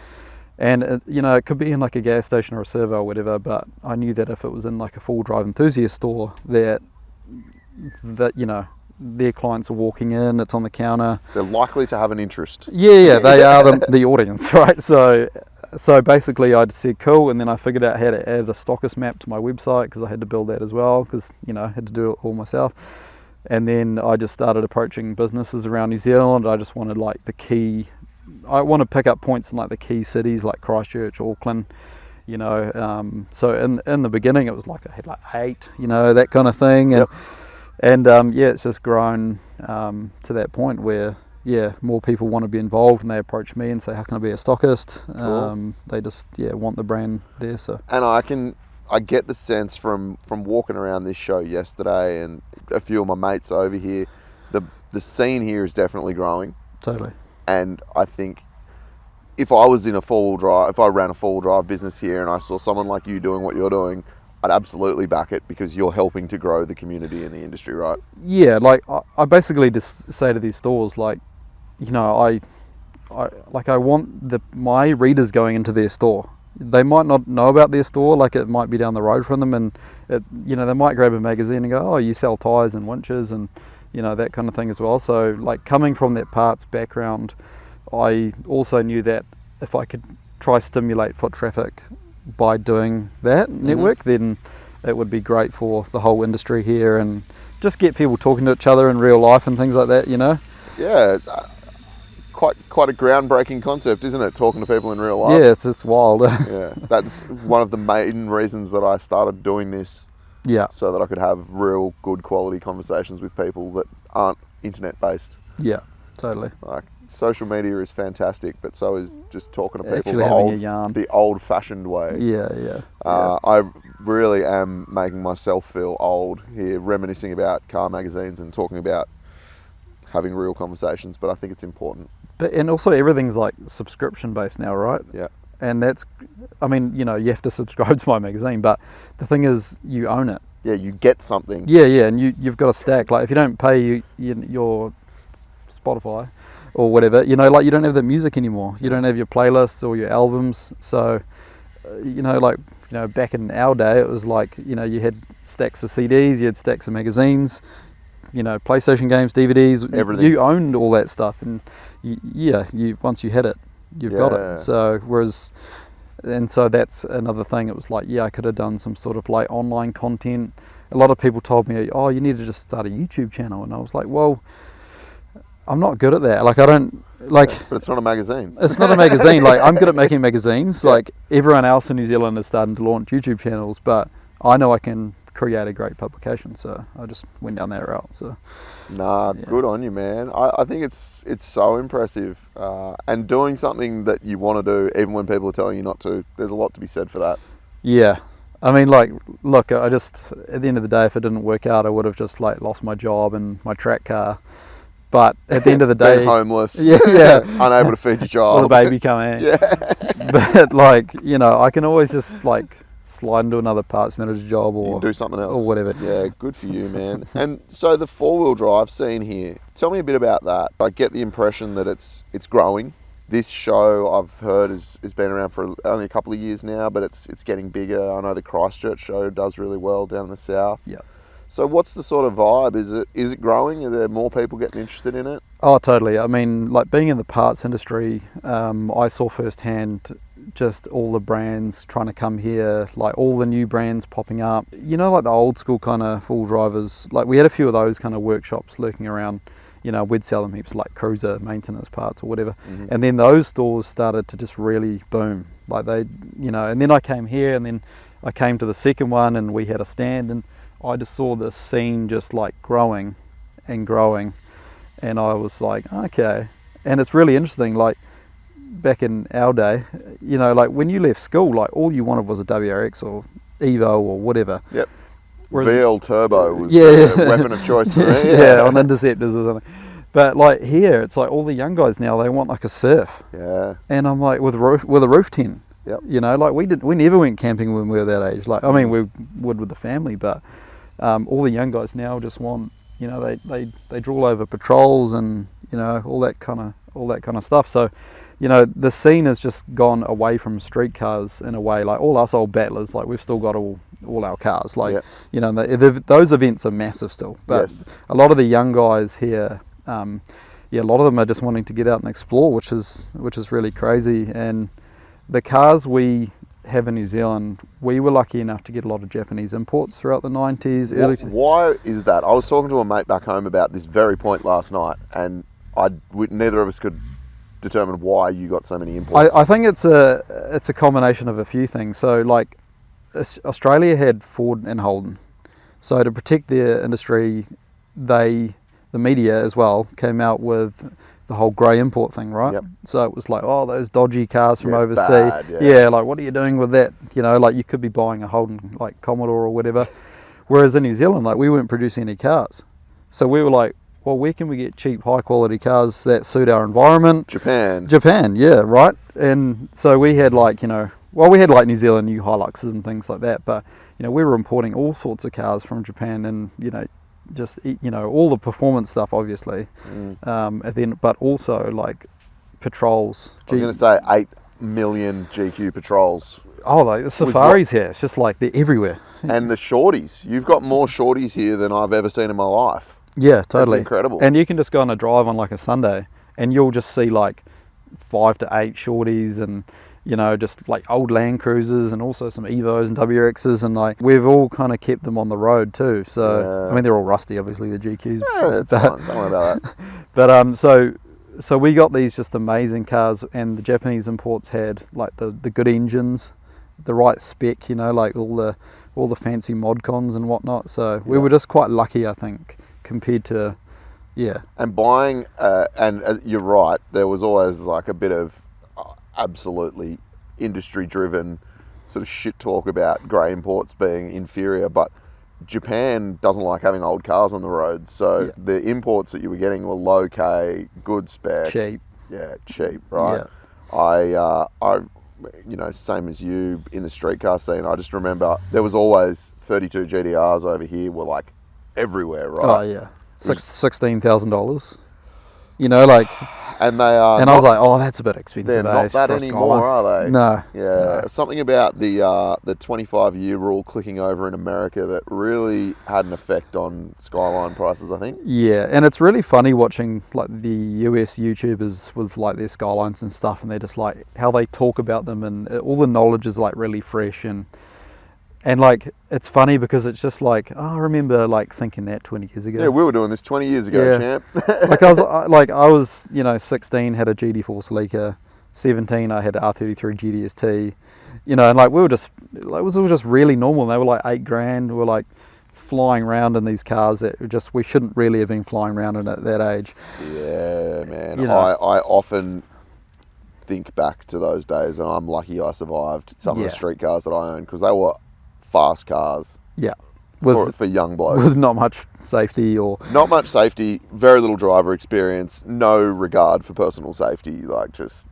And you know, it could be in like a gas station or a servo or whatever, but I knew that if it was in like a Full Drive enthusiast store, that you know, their clients are walking in, it's on the counter. They're likely to have an interest. Yeah, they are the audience, right? So basically I just said cool, and then I figured out how to add a stockist map to my website, because I had to build that as well, because I had to do it all myself. And then I just started approaching businesses around New Zealand. I just wanted I want to pick up points in like the key cities like Christchurch, Auckland, so in the beginning it was like I had like 8, that kind of thing. And it's just grown to that point where more people want to be involved, and they approach me and say, how can I be a stockist? Cool. They just want the brand there. So, and I get the sense from walking around this show yesterday and a few of my mates over here, the scene here is definitely growing. Totally. And I think if I was in if I ran a four-wheel drive business here and I saw someone like you doing what you're doing, I'd absolutely back it, because you're helping to grow the community in the industry, right? Yeah, like I basically just say to these stores, like, I want my readers going into their store. They might not know about their store, like it might be down the road from them, and they might grab a magazine and go, oh, you sell tyres and winches and that kind of thing as well. So like coming from that parts background, I also knew that if I could try stimulate foot traffic by doing that network, then it would be great for the whole industry here, and just get people talking to each other in real life and things like that. Yeah, quite a groundbreaking concept, isn't it? Talking to people in real life. Yeah, it's wild. Yeah, that's one of the main reasons that I started doing this. Yeah. So that I could have real good quality conversations with people that aren't internet based. Yeah, totally. Like, social media is fantastic, but so is just talking to people Actually having a yarn. The old-fashioned way. Yeah. I really am making myself feel old here, reminiscing about car magazines and talking about having real conversations, but I think it's important. And also everything's like subscription based now, right? Yeah. And that's, you have to subscribe to my magazine, but the thing is, you own it. Yeah, you get something. Yeah, and you've got a stack. Like if you don't pay your Spotify or whatever, you don't have the music anymore. You don't have your playlists or your albums. So, back in our day, it was like, you had stacks of CDs, you had stacks of magazines, PlayStation games, DVDs, everything. You owned all that stuff, and you once you had it, you've got it. So that's another thing. It was like, I could have done some sort of like online content. A lot of people told me, oh, you need to just start a YouTube channel, and I was like, well, I'm not good at that. Like I don't like. But it's not a magazine. It's not a magazine. Like I'm good at making magazines. Yeah. Like everyone else in New Zealand is starting to launch YouTube channels, but I know I can create a great publication, so I just went down that route. So good on you, man. I think it's so impressive, and doing something that you want to do even when people are telling you not to, there's a lot to be said for that. Yeah, look, I just, at the end of the day, if it didn't work out, I would have just like lost my job and my track car. But at the end of the day, being homeless, unable to feed your child, with a baby coming. But I can always just like slide into another parts manager job or do something else or whatever. Yeah, good for you, man. And so the 4-wheel drive scene here, tell me a bit about that. I get the impression that it's growing. This show, I've heard, has been around for only a couple of years now, but it's getting bigger. I know the Christchurch show does really well down in the south. Yeah. So what's the sort of vibe? Is it growing? Are there more people getting interested in it? Oh, totally. Like being in the parts industry, I saw firsthand just all the brands trying to come here, like all the new brands popping up. Like the old school kind of full drivers. Like we had a few of those kind of workshops lurking around. We'd sell them heaps like cruiser maintenance parts or whatever. Mm-hmm. And then those stores started to just really boom. Like they, and then I came here, and then I came to the second one, and we had a stand, and I just saw the scene just like growing and growing, and I was like, okay. And it's really interesting, like back in our day, like when you left school, like all you wanted was a WRX or Evo or whatever. Yep. VL Turbo was a weapon of choice for me. Yeah, on Interceptors or something. But like here, it's like all the young guys now, they want like a surf. Yeah. And I'm like, with a roof tent. Yep. Like we never went camping when we were that age. Like, I mean, we would with the family, but all the young guys now just want, they drool over patrols and all that kind of stuff. So, the scene has just gone away from street cars in a way. Like all us old battlers, like we've still got all all our cars. Like, Yeah. you know, those events are massive still. But Yes. a lot of the young guys here, a lot of them are just wanting to get out and explore, which is really crazy. And the cars we have in New Zealand, we were lucky enough to get a lot of Japanese imports throughout the 90s. Why is that? I was talking to a mate back home about this very point last night, and neither of us could determine why you got so many imports. I think it's a combination of a few things. So like Australia had Ford and Holden, so to protect their industry, the media as well came out with the whole grey import thing, right? Yep. So it was like, oh, those dodgy cars from Yeah, it's overseas. bad, yeah. Like what are you doing with that? You know, like you could be buying a Holden like Commodore or whatever. Whereas in New Zealand, like we weren't producing any cars. So we were like, well, where can we get cheap, high quality cars that suit our environment? Japan, yeah, right. And so we had like, we had like New Zealand new Hiluxes and things like that, but we were importing all sorts of cars from Japan, and just all the performance stuff, obviously, and then but also like patrols. I was going to say 8 million GQ patrols. Oh, like the safaris here, it's just like they're everywhere. And the shorties, you've got more shorties here than I've ever seen in my life. Yeah, totally. That's incredible. And you can just go on a drive on like a Sunday, and you'll just see like 5 to 8 shorties, and just like old Land Cruisers, and also some Evos and WRXs, and like we've all kind of kept them on the road too. So Yeah. I mean, they're all rusty, obviously, the GQs. Yeah, that's fine. Don't worry about that. But so we got these just amazing cars, and the Japanese imports had like the good engines, the right spec, like all the fancy mod cons and whatnot. So we were just quite lucky, I think, compared to, And buying, you're right, there was always like a bit of absolutely industry-driven sort of shit talk about grey imports being inferior, but Japan doesn't like having old cars on the road, so the imports that you were getting were low K, good spec, cheap. Yeah, cheap, right? Yeah. I same as you in the streetcar scene. I just remember there was always 32 GTRs over here were like everywhere, right? Oh yeah, $16,000. Like. And they are. And I was like, oh, that's a bit expensive. They're not that anymore, are they? No. Yeah. Something about the 25-year rule clicking over in America that really had an effect on Skyline prices, I think. Yeah, and it's really funny watching like the US YouTubers with like their Skylines and stuff, and they're just like how they talk about them, and all the knowledge is like really fresh, and like it's funny because it's just like, oh, I remember like thinking that 20 years ago. Yeah, we were doing this 20 years ago, champ. Like I was 16, had a GD4 Celica, 17 I had an R33 GDST, and like we were just, it was just really normal. They were like $8,000. We were like flying around in these cars that we shouldn't really have been flying around in at that age. Yeah, man. I often think back to those days, and I'm lucky I survived some of the street cars that I owned, because they were fast cars. Yeah. For young blokes. With not much safety Not much safety, very little driver experience, no regard for personal safety, like just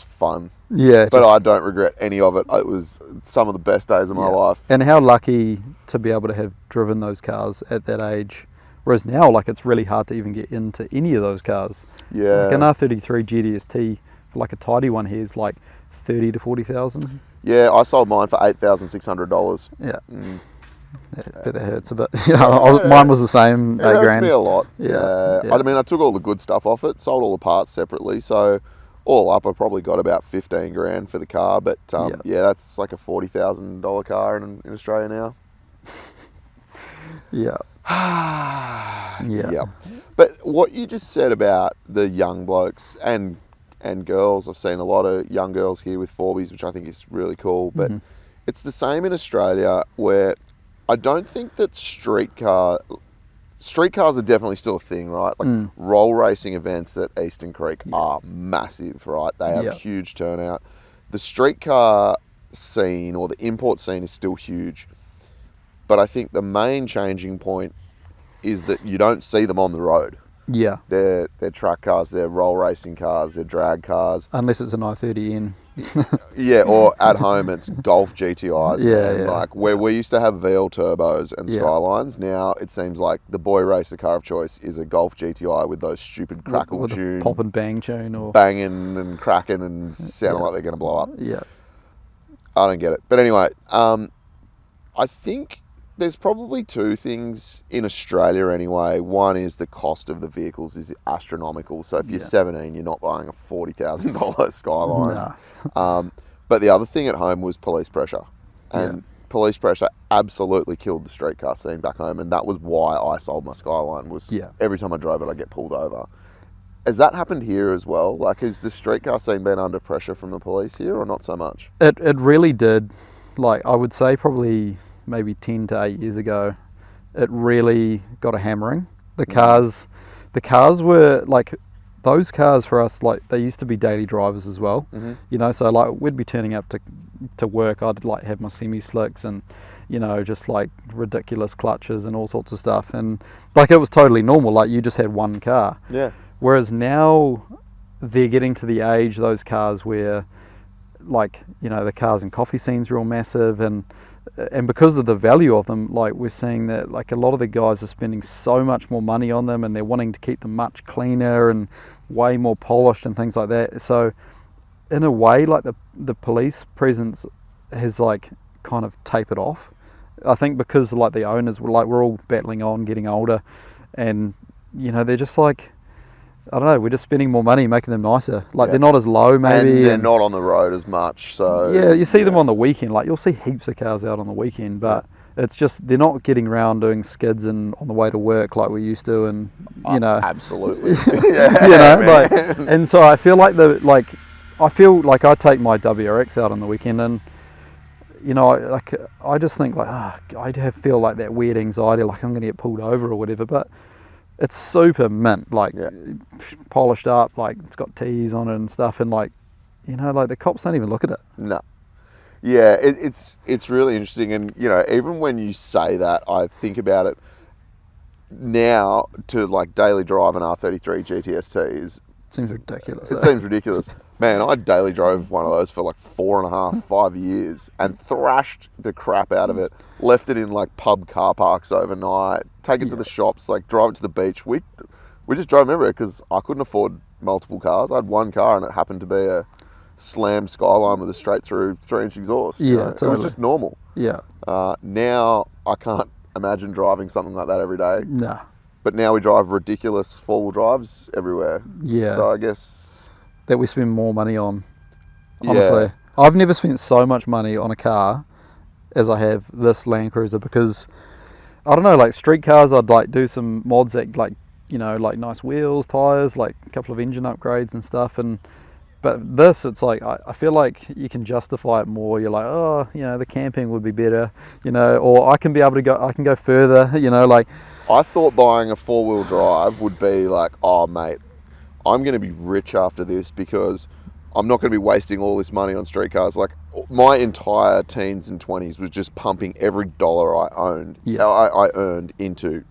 fun. Yeah. But I don't regret any of it. It was some of the best days of my life. And how lucky to be able to have driven those cars at that age. Whereas now, like, it's really hard to even get into any of those cars. Yeah. Like an R33 GDST, for like a tidy one here, is like 30 to 40,000. Yeah, I sold mine for $8,600. Yeah. But that hurts a bit. Mine was the same. It hurts $8,000. me a lot. Yeah. I mean, I took all the good stuff off it, sold all the parts separately, so all up I probably got about $15,000 for the car. But that's like a $40,000 car in Australia now. Yeah. Yeah. But what you just said about the young blokes and girls, I've seen a lot of young girls here with Forbies, which I think is really cool. But it's the same in Australia, where I don't think that street cars are definitely still a thing, right? Like roll racing events at Eastern Creek are massive, right? They have huge turnout. The streetcar scene or the import scene is still huge. But I think the main changing point is that you don't see them on the road. Yeah. They're track cars, they're roll racing cars, they're drag cars. Unless it's an i30N. Yeah, or at home it's Golf GTIs. Yeah. Like where we used to have VL turbos and Skylines, now it seems like the boy racer car of choice is a Golf GTI with those stupid crackle with tune. A pop and bang tune, or banging and cracking and sounding like they're going to blow up. Yeah. I don't get it. But anyway, I think there's probably two things in Australia anyway. One is the cost of the vehicles is astronomical. So if you're 17, you're not buying a $40,000 Skyline. Nah. But the other thing at home was police pressure. And police pressure absolutely killed the streetcar scene back home. And that was why I sold my Skyline, was every time I drove it, I'd get pulled over. Has that happened here as well? Like, has the streetcar scene been under pressure from the police here, or not so much? It really did. Like, I would say probably maybe 10 to 8 years ago, it really got a hammering. The cars were like, those cars for us, like, they used to be daily drivers as well. You know, so like we'd be turning up to work. I'd like have my semi slicks and, you know, just like ridiculous clutches and all sorts of stuff, and like it was totally normal. Like, you just had one car. Yeah. Whereas now they're getting to the age, those cars, where, like, you know, the cars and coffee scene's real massive, and because of the value of them, like, we're seeing that like a lot of the guys are spending so much more money on them, and they're wanting to keep them much cleaner and way more polished and things like that. So in a way, like, the police presence has like kind of tapered off. I think because like the owners were like, we're all battling on, getting older, and, you know, they're just like, I don't know, we're just spending more money making them nicer. Like, they're not as low, maybe. And they're not on the road as much, so... Yeah, you see them on the weekend. Like, you'll see heaps of cars out on the weekend, but it's just, they're not getting around doing skids and on the way to work like we used to, and, you know... Absolutely. You know, like, and so I feel like I take my WRX out on the weekend, and, you know, I just think, like, I feel like that weird anxiety, like I'm going to get pulled over or whatever, but... It's super mint, like polished up, like it's got T's on it and stuff, and like, you know, like the cops don't even look at it. No. Yeah, it's really interesting, and, you know, even when you say that, I think about it now, to like daily drive an R33 GTST seems ridiculous. It seems ridiculous. Man, I daily drove one of those for like 4.5, 5 years and thrashed the crap out of it. Left it in like pub car parks overnight, take it to the shops, like drive it to the beach. We just drove them everywhere because I couldn't afford multiple cars. I had one car and it happened to be a slammed Skyline with a straight through 3-inch exhaust. Yeah, you know? totally. It was just normal. Yeah. Now I can't imagine driving something like that every day. Nah. But now we drive ridiculous four-wheel drives everywhere. Yeah. So I guess... that we spend more money on, honestly. I've never spent so much money on a car as I have this Land Cruiser, because, I don't know, like street cars, I'd like do some mods that, like, you know, like nice wheels, tyres, like a couple of engine upgrades and stuff, but this, it's like, I feel like you can justify it more. You're like, oh, you know, the camping would be better, you know, or I can go further, you know, like... I thought buying a four-wheel drive would be like, oh, mate, I'm going to be rich after this because I'm not going to be wasting all this money on street cars. Like, my entire teens and 20s was just pumping every dollar I owned, I earned into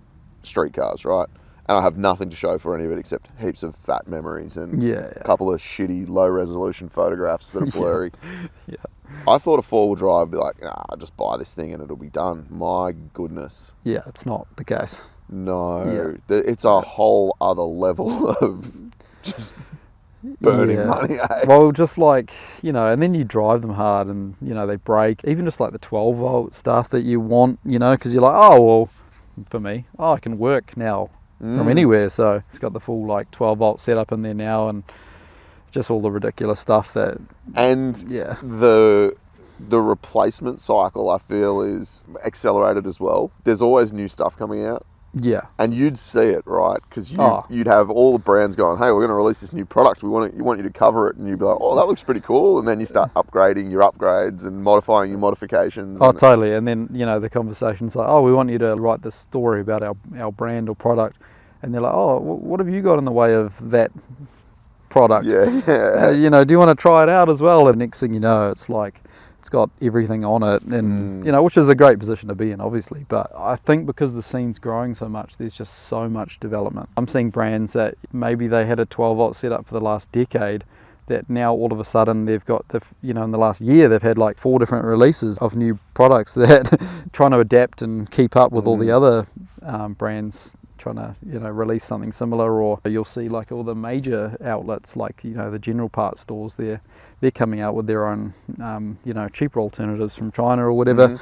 street cars, right? And I have nothing to show for any of it except heaps of fat memories and a couple of shitty low-resolution photographs that are blurry. I thought a four-wheel drive would be like, nah, just buy this thing and it'll be done. My goodness. Yeah, it's not the case. No. It's a whole other level of just burning money, eh? Well, just like, you know, and then you drive them hard and, you know, they break. Even just like the 12-volt stuff that you want, you know, because you're like, oh, well, for me, I can work now from anywhere. So it's got the full like 12-volt setup in there now, and just all the ridiculous stuff that... And the replacement cycle, I feel, is accelerated as well. There's always new stuff coming out. Yeah. And you'd see it, right? Because you'd have all the brands going, hey, we're going to release this new product. We want you to cover it. And you'd be like, oh, that looks pretty cool. And then you start upgrading your upgrades and modifying your modifications. Oh, totally. And then, you know, the conversation's like, oh, we want you to write this story about our brand or product. And they're like, oh, what have you got in the way of that product? You know, do you want to try it out as well? And next thing you know, it's like, it's got everything on it, and you know, which is a great position to be in, obviously. But I think because the scene's growing so much, there's just so much development. I'm seeing brands that maybe they had a 12-volt setup for the last decade, that now all of a sudden they've got, you know, in the last year they've had like 4 different releases of new products that trying to adapt and keep up with all the other brands trying to, release something similar. Or you'll see like all the major outlets, like, the general parts stores, they're coming out with their own, cheaper alternatives from China or whatever,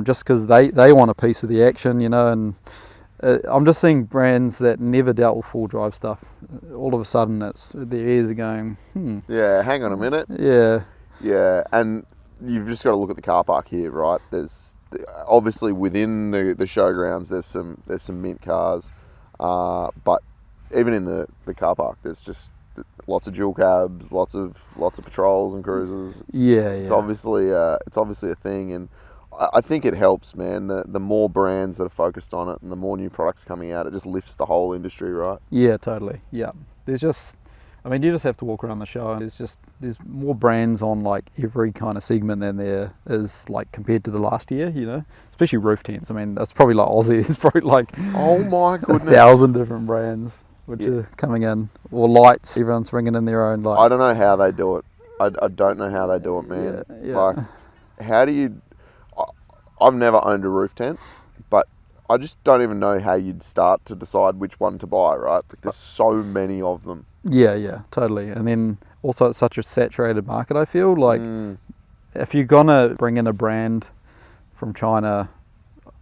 just because they want a piece of the action, and I'm just seeing brands that never dealt with full drive stuff. All of a sudden, their ears are going, Yeah, hang on a minute. Yeah. Yeah, and you've just got to look at the car park here, right? There's obviously within the showgrounds, there's some mint cars, but even in the car park, there's just lots of dual cabs, lots of patrols and cruisers. It's obviously a thing, and I think it helps, man. The more brands that are focused on it and the more new products coming out, it just lifts the whole industry, right? Yeah, totally. Yeah, you just have to walk around the show, and there's more brands on like every kind of segment than there is like compared to the last year, especially roof tents. I mean, that's probably like Aussie. It's probably like, oh my goodness, 1,000 different brands which are coming in, or lights. Everyone's bringing in their own light. I don't know how they do it. I don't know how they do it, man. Yeah. Like, how do you? I've never owned a roof tent, but I just don't even know how you'd start to decide which one to buy, right? Like, there's so many of them. Yeah, totally. And then also it's such a saturated market, I feel. Like, if you're going to bring in a brand from China,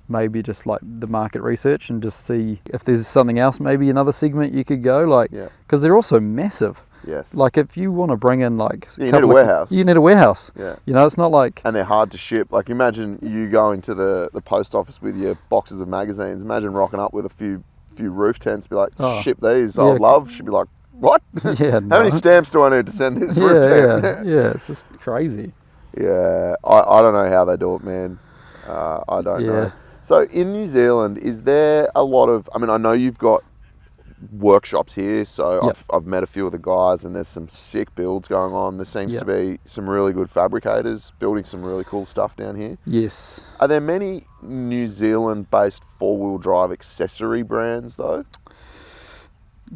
maybe just like the market research and just see if there's something else, maybe another segment you could go, like, because they're also massive. Yes. Like, if you want to bring in like... you need a warehouse. You need a warehouse. Yeah. It's not like... And they're hard to ship. Like, imagine you going to the post office with your boxes of magazines. Imagine rocking up with a few roof tents, be like, ship these, I'd love. She'd be like, what? Yeah, How many stamps do I need to send this roof tent? Yeah, it's just crazy. Yeah, I don't know how they do it, man. I don't know. So in New Zealand, is there a lot of... I mean, I know you've got workshops here, so I've met a few of the guys, and there's some sick builds going on. There seems to be some really good fabricators building some really cool stuff down here. Yes. Are there many New Zealand-based four-wheel drive accessory brands, though?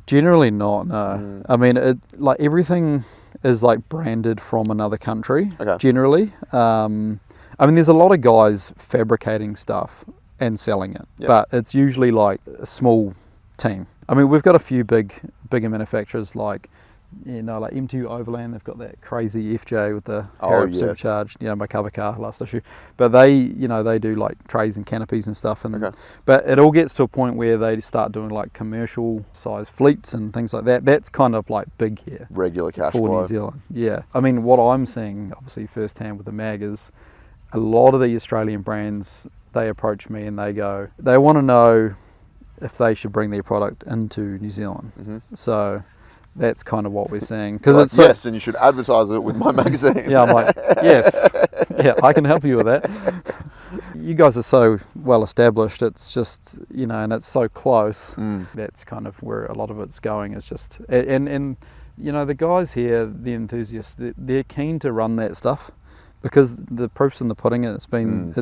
Generally not, no. I mean, everything is like branded from another country, generally. I mean, there's a lot of guys fabricating stuff and selling it, but it's usually like a small team. I mean, we've got a few bigger manufacturers like M2 Overland. They've got that crazy FJ with the Harrop supercharged, my cover car last issue. But they do like trays and canopies and stuff. And but it all gets to a point where they start doing like commercial size fleets and things like that. That's kind of like big here. Regular cash for flow. New Zealand. Yeah. I mean, what I'm seeing obviously firsthand with the mag is a lot of the Australian brands, they approach me and they want to know if they should bring their product into New Zealand. So that's kind of what we're seeing. Because it's yes, and you should advertise it with my magazine. Yeah, I'm like, yes, I can help you with that. You guys are so well established. It's just and it's so close. That's kind of where a lot of it's going. It's just and the guys here, the enthusiasts, they're keen to run that stuff. Because the proof's in the pudding. It's been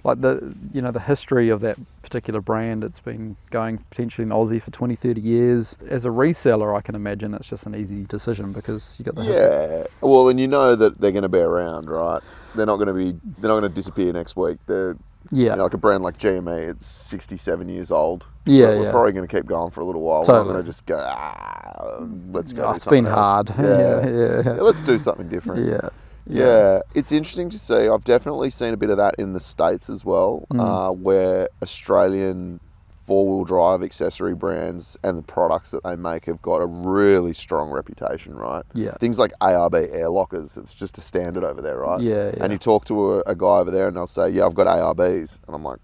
the history of that particular brand. It's been going potentially in Aussie for 20, 30 years. As a reseller, I can imagine it's just an easy decision because you got the history. Yeah, well, and that they're going to be around, right? They're not going to disappear next week. They're like a brand like GME. It's 67 years old. We're probably going to keep going for a little while. Totally. We're not going to just go. Let's go. It's been hard. Yeah, let's do something different. Yeah, it's interesting to see. I've definitely seen a bit of that in the States as well, where Australian four-wheel drive accessory brands and the products that they make have got a really strong reputation, right? Yeah. Things like ARB air lockers, it's just a standard over there, right? Yeah. And you talk to a guy over there and they'll say, yeah, I've got ARBs. And I'm like,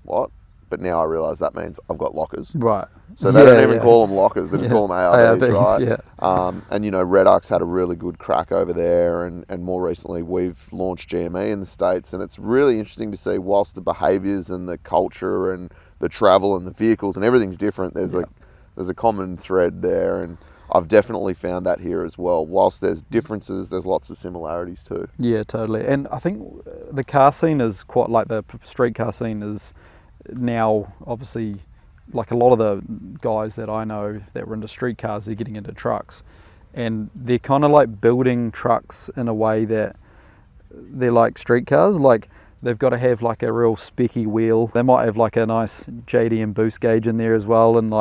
what? But now I realise that means I've got lockers. Right. So they don't even call them lockers, they just call them ARBs, right? Yeah. And Red Arc's had a really good crack over there, and more recently we've launched GME in the States, and it's really interesting to see, whilst the behaviours and the culture and the travel and the vehicles and everything's different, there's a common thread there, and I've definitely found that here as well. Whilst there's differences, there's lots of similarities too. Yeah, totally. And I think the car scene is quite like the street car scene is now, obviously, like a lot of the guys that I know that were into street cars, they're getting into trucks, and they're kind of like building trucks in a way that they're like street cars. Like They've got to have like a real specky wheel. They might have like a nice JDM boost gauge in there as well, and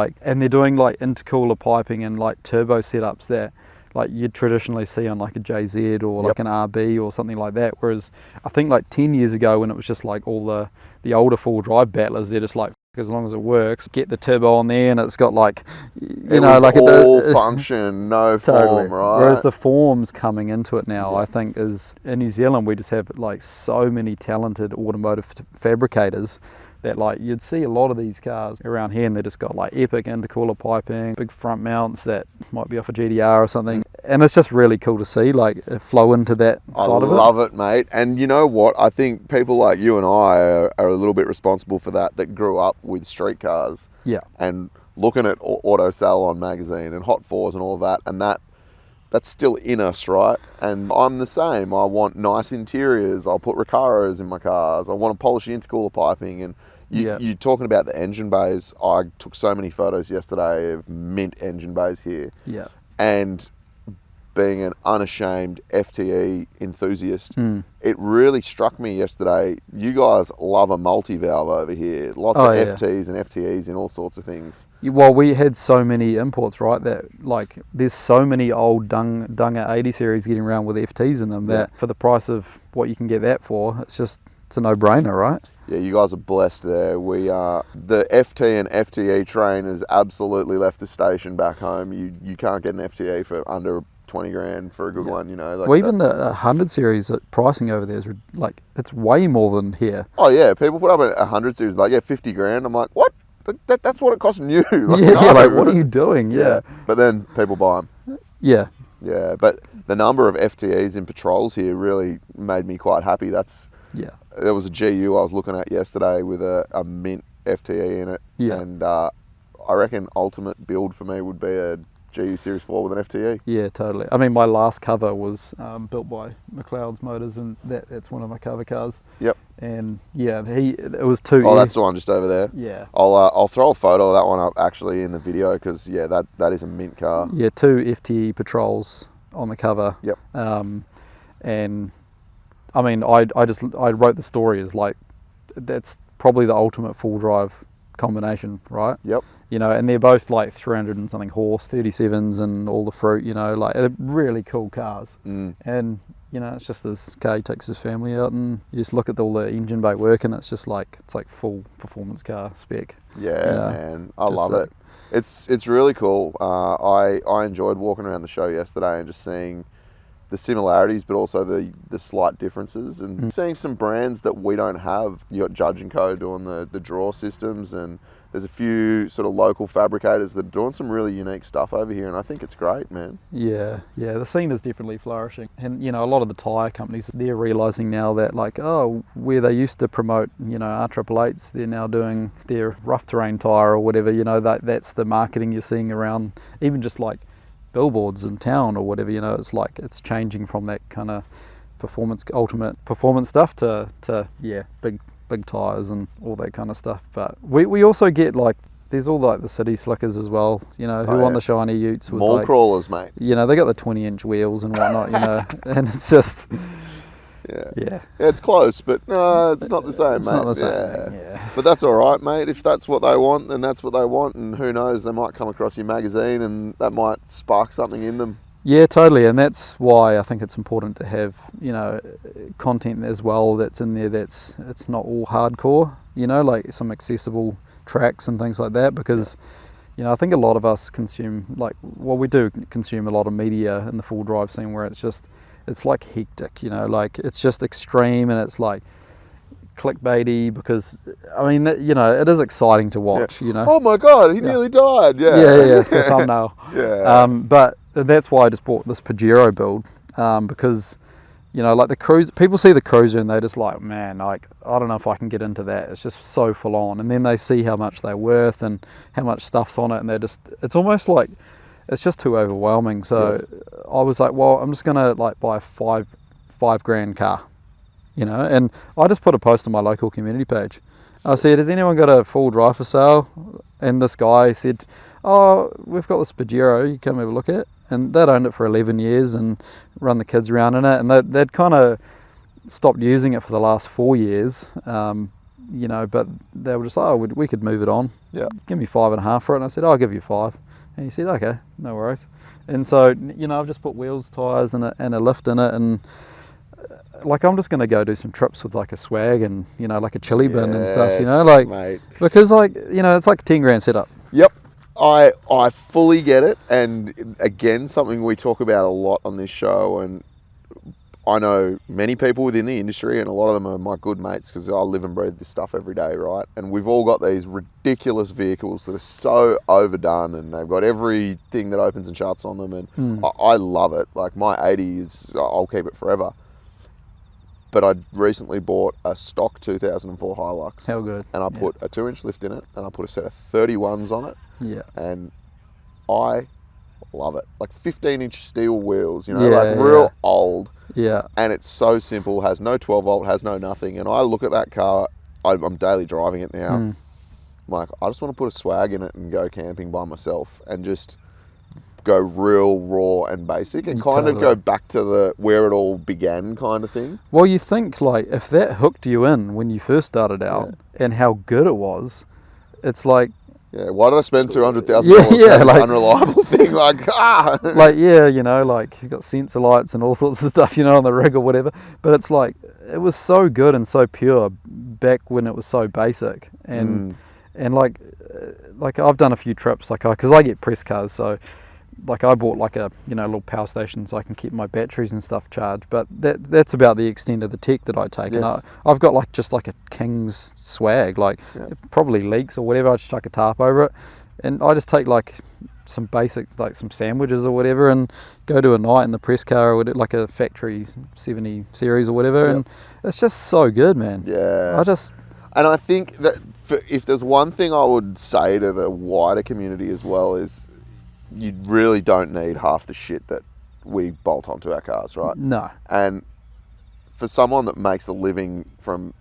they're doing like intercooler piping and like turbo setups that like you'd traditionally see on like a JZ or like an RB or something like that. Whereas I think like 10 years ago, when it was just like all the older full drive battlers, they're just like, as long as it works, get the turbo on there, and it's got like, it was like all function, no form, right? Whereas the form's coming into it now, I think, is in New Zealand we just have like so many talented automotive fabricators that like you'd see a lot of these cars around here, and they just got like epic intercooler piping, big front mounts that might be off a GDR or something, and it's just really cool to see like flow into that side of it. I love it, mate. And you know what? I think people like you and I are a little bit responsible for that grew up with street cars. Yeah. And looking at Auto Salon magazine and Hot Fours and all of that, and that's still in us, right? And I'm the same. I want nice interiors. I'll put Recaros in my cars. I want to polish the intercooler piping. And you're talking about the engine bays. I took so many photos yesterday of mint engine bays here. Yeah. And being an unashamed FTE enthusiast, it really struck me yesterday. You guys love a multi-valve over here. Lots of FTs and FTEs and all sorts of things. Well, we had so many imports, right, that like there's so many old Dunga 80 series getting around with FTs in them that for the price of what you can get that for, it's a no-brainer, right? Yeah, you guys are blessed there. We are the FT and FTE train has absolutely left the station back home. You can't get an FTE for under 20 grand for a good one, you know. Like, well, even the 100 series pricing over there is like, it's way more than here. Oh yeah, people put up a 100 series like 50 grand. I'm like, what? That's what it costs new. Like, like what are you doing? Yeah. But then people buy them. Yeah. Yeah, but the number of FTEs in patrols here really made me quite happy. There was a GU I was looking at yesterday with a mint FTE in it. Yeah. And I reckon ultimate build for me would be a GU Series 4 with an FTE. Yeah, totally. I mean, my last cover was built by McLeod's Motors, and that's one of my cover cars. Yep. And yeah, it was two. Oh, that's the one just over there. Yeah. I'll throw a photo of that one up actually in the video because that is a mint car. Yeah, 2 FTE patrols on the cover. Yep. And I mean, I wrote the story as like that's probably the ultimate full drive combination, right? Yep. You know, and they're both like 300 and something horse, 37s and all the fruit, you know, like they're really cool cars. And, you know, it's just this car takes his family out and you just look at all the engine bay work and it's like full performance car spec. Yeah, you know, man, I love it. It's really cool. I enjoyed walking around the show yesterday and just seeing the similarities, but also the slight differences, and seeing some brands that we don't have. You got Judge & Co doing the draw systems, and there's a few sort of local fabricators that are doing some really unique stuff over here, and I think it's great, man. Yeah, the scene is definitely flourishing. And, you know, a lot of the tyre companies, they're realising now that, like, where they used to promote, you know, R888s, they're now doing their rough terrain tyre or whatever, you know, that's the marketing you're seeing around, even just like billboards in town or whatever, you know, it's like it's changing from that kind of ultimate performance stuff to big tires and all that kind of stuff. But we also get like there's all like the city slickers as well, you know, who want the shiny utes with mall crawlers, mate. You know, they got the 20-inch wheels and whatnot, you know, and it's just yeah, it's close, but no, it's not the same, it's mate. Not the same. Yeah. But that's all right, mate. If that's what they want, then that's what they want, and who knows, they might come across your magazine and that might spark something in them. Yeah, totally, and that's why I think it's important to have, you know, content as well that's in there it's not all hardcore, you know, like some accessible tracks and things like that, because you know, I think a lot of us consume we do consume a lot of media in the full drive scene where it's like hectic, you know, like it's just extreme and it's like clickbaity because, I mean, you know, it is exciting to watch, you know. Oh my God, he nearly died, Yeah, the thumbnail. But that's why I just bought this Pajero build because, you know, like the Cruiser, people see the Cruiser and they're just like, man, like, I don't know if I can get into that. It's just so full on. And then they see how much they're worth and how much stuff's on it and it's almost like, it's just too overwhelming. So I was like, well, I'm just gonna like buy a five grand car, you know. And I just put a post on my local community page. I said, has anyone got a full drive for sale? And this guy said, oh, we've got this Pajero, you come have a look at. And they'd owned it for 11 years and run the kids around in it. And they'd kind of, stopped using it for the last 4 years. You know, but they were just like, oh, we could move it on. Yeah. Give me 5.5 for it. And I said, I'll give you 5. And he said, okay, no worries. And so, you know, I've just put wheels, tyres, and a lift in it. And like, I'm just going to go do some trips with like a swag and, you know, like a chili bin and stuff, you know, like, mate. because like, you know, it's like a 10 grand setup. Yep. I fully get it. And again, something we talk about a lot on this show, and I know many people within the industry, and a lot of them are my good mates because I live and breathe this stuff every day, right? And we've all got these ridiculous vehicles that are so overdone, and they've got everything that opens and shuts on them, and I love it. Like my 80 is, I'll keep it forever. But I recently bought a stock 2004 Hilux. How good. And I put a 2-inch lift in it, and I put a set of 31s on it. Yeah. And I love it. Like 15-inch steel wheels, you know, like real old. Yeah. And it's so simple, has no 12 volt, has no nothing. And I look at that car, I'm daily driving it now. I'm like, I just want to put a swag in it and go camping by myself and just go real raw and basic and kind of go back to where it all began kind of thing. Well, you think like if that hooked you in when you first started out and how good it was, it's like, yeah, why did I spend $200,000 yeah, on like, this unreliable thing? Like, like, yeah, you know, like you've got sensor lights and all sorts of stuff, you know, on the rig or whatever. But it's like, it was so good and so pure back when it was so basic. And like I've done a few trips, like, because I get press cars, so like I bought like a, you know, little power station so I can keep my batteries and stuff charged, but that's about the extent of the tech that I take. Yes. And I've got like just like a King's swag, like it probably leaks or whatever. I just chuck a tarp over it, and I just take like some basic, like some sandwiches or whatever, and go to a night in the press car or like a factory 70 series or whatever, and it's just so good, man. Yeah. And I think that if there's one thing I would say to the wider community as well is, you really don't need half the shit that we bolt onto our cars, right? No. And for someone that makes a living from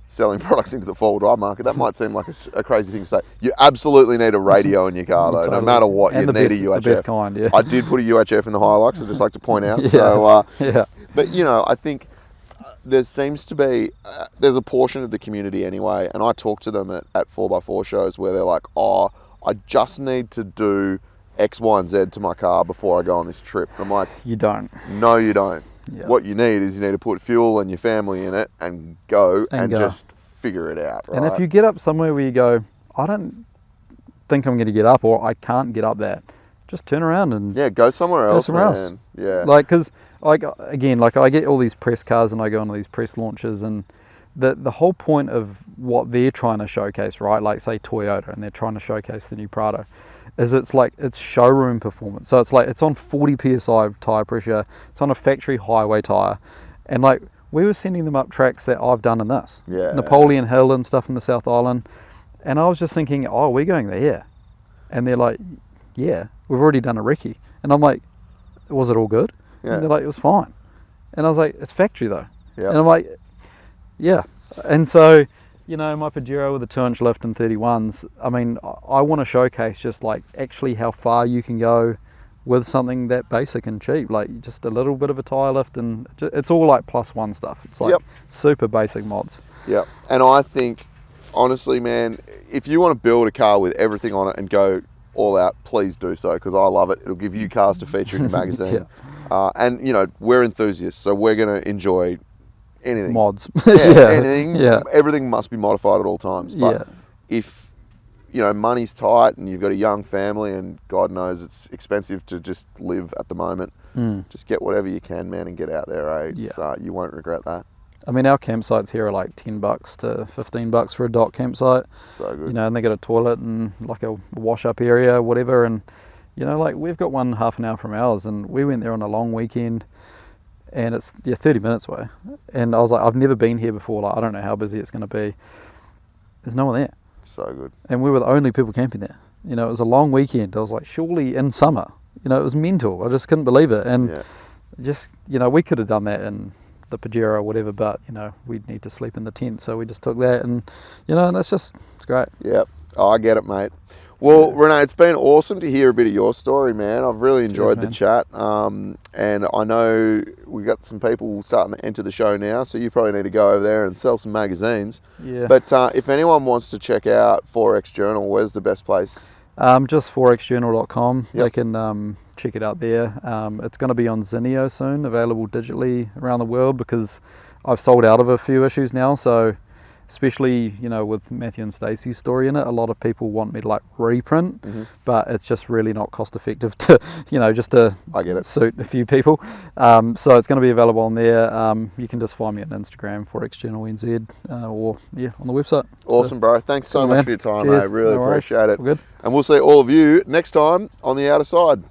selling products into the four-wheel drive market, that might seem like a crazy thing to say. You absolutely need a radio in your car, though. Totally. No matter what, and you need a UHF. The best kind, yeah. I did put a UHF in the Hilux, I'd just like to point out. Yeah. So, yeah. But, you know, I think there seems to be, there's a portion of the community anyway, and I talk to them at 4x4 shows where they're like, oh, I just need to do X, Y, and Z to my car before I go on this trip. And I'm like, you don't. No, you don't. Yeah. What you need is you need to put fuel and your family in it and go and just figure it out, right? And if you get up somewhere where you go, I don't think I'm going to get up, or I can't get up that, just turn around and go somewhere else, else. Yeah. Like, because like again, like I get all these press cars and I go on these press launches, and the whole point of what they're trying to showcase, right? Like say Toyota, and they're trying to showcase the new Prado, is it's showroom performance. So it's like it's on 40 psi tire pressure, it's on a factory highway tire, and like we were sending them up tracks that I've done in this, Napoleon Hill and stuff in the South Island, and I was just thinking, oh, we're going there, and they're like, yeah, we've already done a recce, and I'm like, was it all good? And they're like, it was fine, and I was like, it's factory though, and I'm like, yeah, and so, you know, my Pajero with a 2-inch lift and 31s, I mean, I want to showcase just like actually how far you can go with something that basic and cheap, like just a little bit of a tyre lift, and it's all like +1 stuff. It's like super basic mods. Yeah, and I think, honestly, man, if you want to build a car with everything on it and go all out, please do so, because I love it. It'll give you cars to feature in your magazine. And, you know, we're enthusiasts, so we're going to enjoy anything. Mods. Anything. Everything must be modified at all times. But if, you know, money's tight and you've got a young family and God knows it's expensive to just live at the moment, just get whatever you can, man, and get out there, eh? You won't regret that. I mean, our campsites here are like $10 to $15 for a dock campsite. So good. You know, and they got a toilet and like a wash-up area, whatever. And, you know, like we've got one half an hour from ours, and we went there on a long weekend, and it's 30 minutes away. And I was like, I've never been here before. Like, I don't know how busy it's going to be. There's no one there. So good. And we were the only people camping there. You know, it was a long weekend. I was like, surely in summer. You know, it was mental. I just couldn't believe it. And just, you know, we could have done that in the Pajero or whatever, but, you know, we'd need to sleep in the tent. So we just took that, and, you know, and it's great. Yep. Oh, I get it, mate. Well, Rene, it's been awesome to hear a bit of your story, man. I've really enjoyed the man. chat. And I know we got some people starting to enter the show now, so you probably need to go over there and sell some magazines. Yeah. But if anyone wants to check out Forex Journal, where's the best place? Just forexjournal.com. Yep. They can check it out there. It's going to be on Zinio soon, available digitally around the world, because I've sold out of a few issues now. So especially, you know, with Matthew and Stacey's story in it, a lot of people want me to like reprint, but it's just really not cost effective to, you know, just to I get it. suit a few people. So it's going to be available on there. You can just find me on Instagram, Forex Journal NZ, or on the website. Awesome, bro. Thanks so Cool, much man. for your time, Cheers. mate. Really No worries. appreciate it. All good. And we'll see all of you next time on The Outer Side.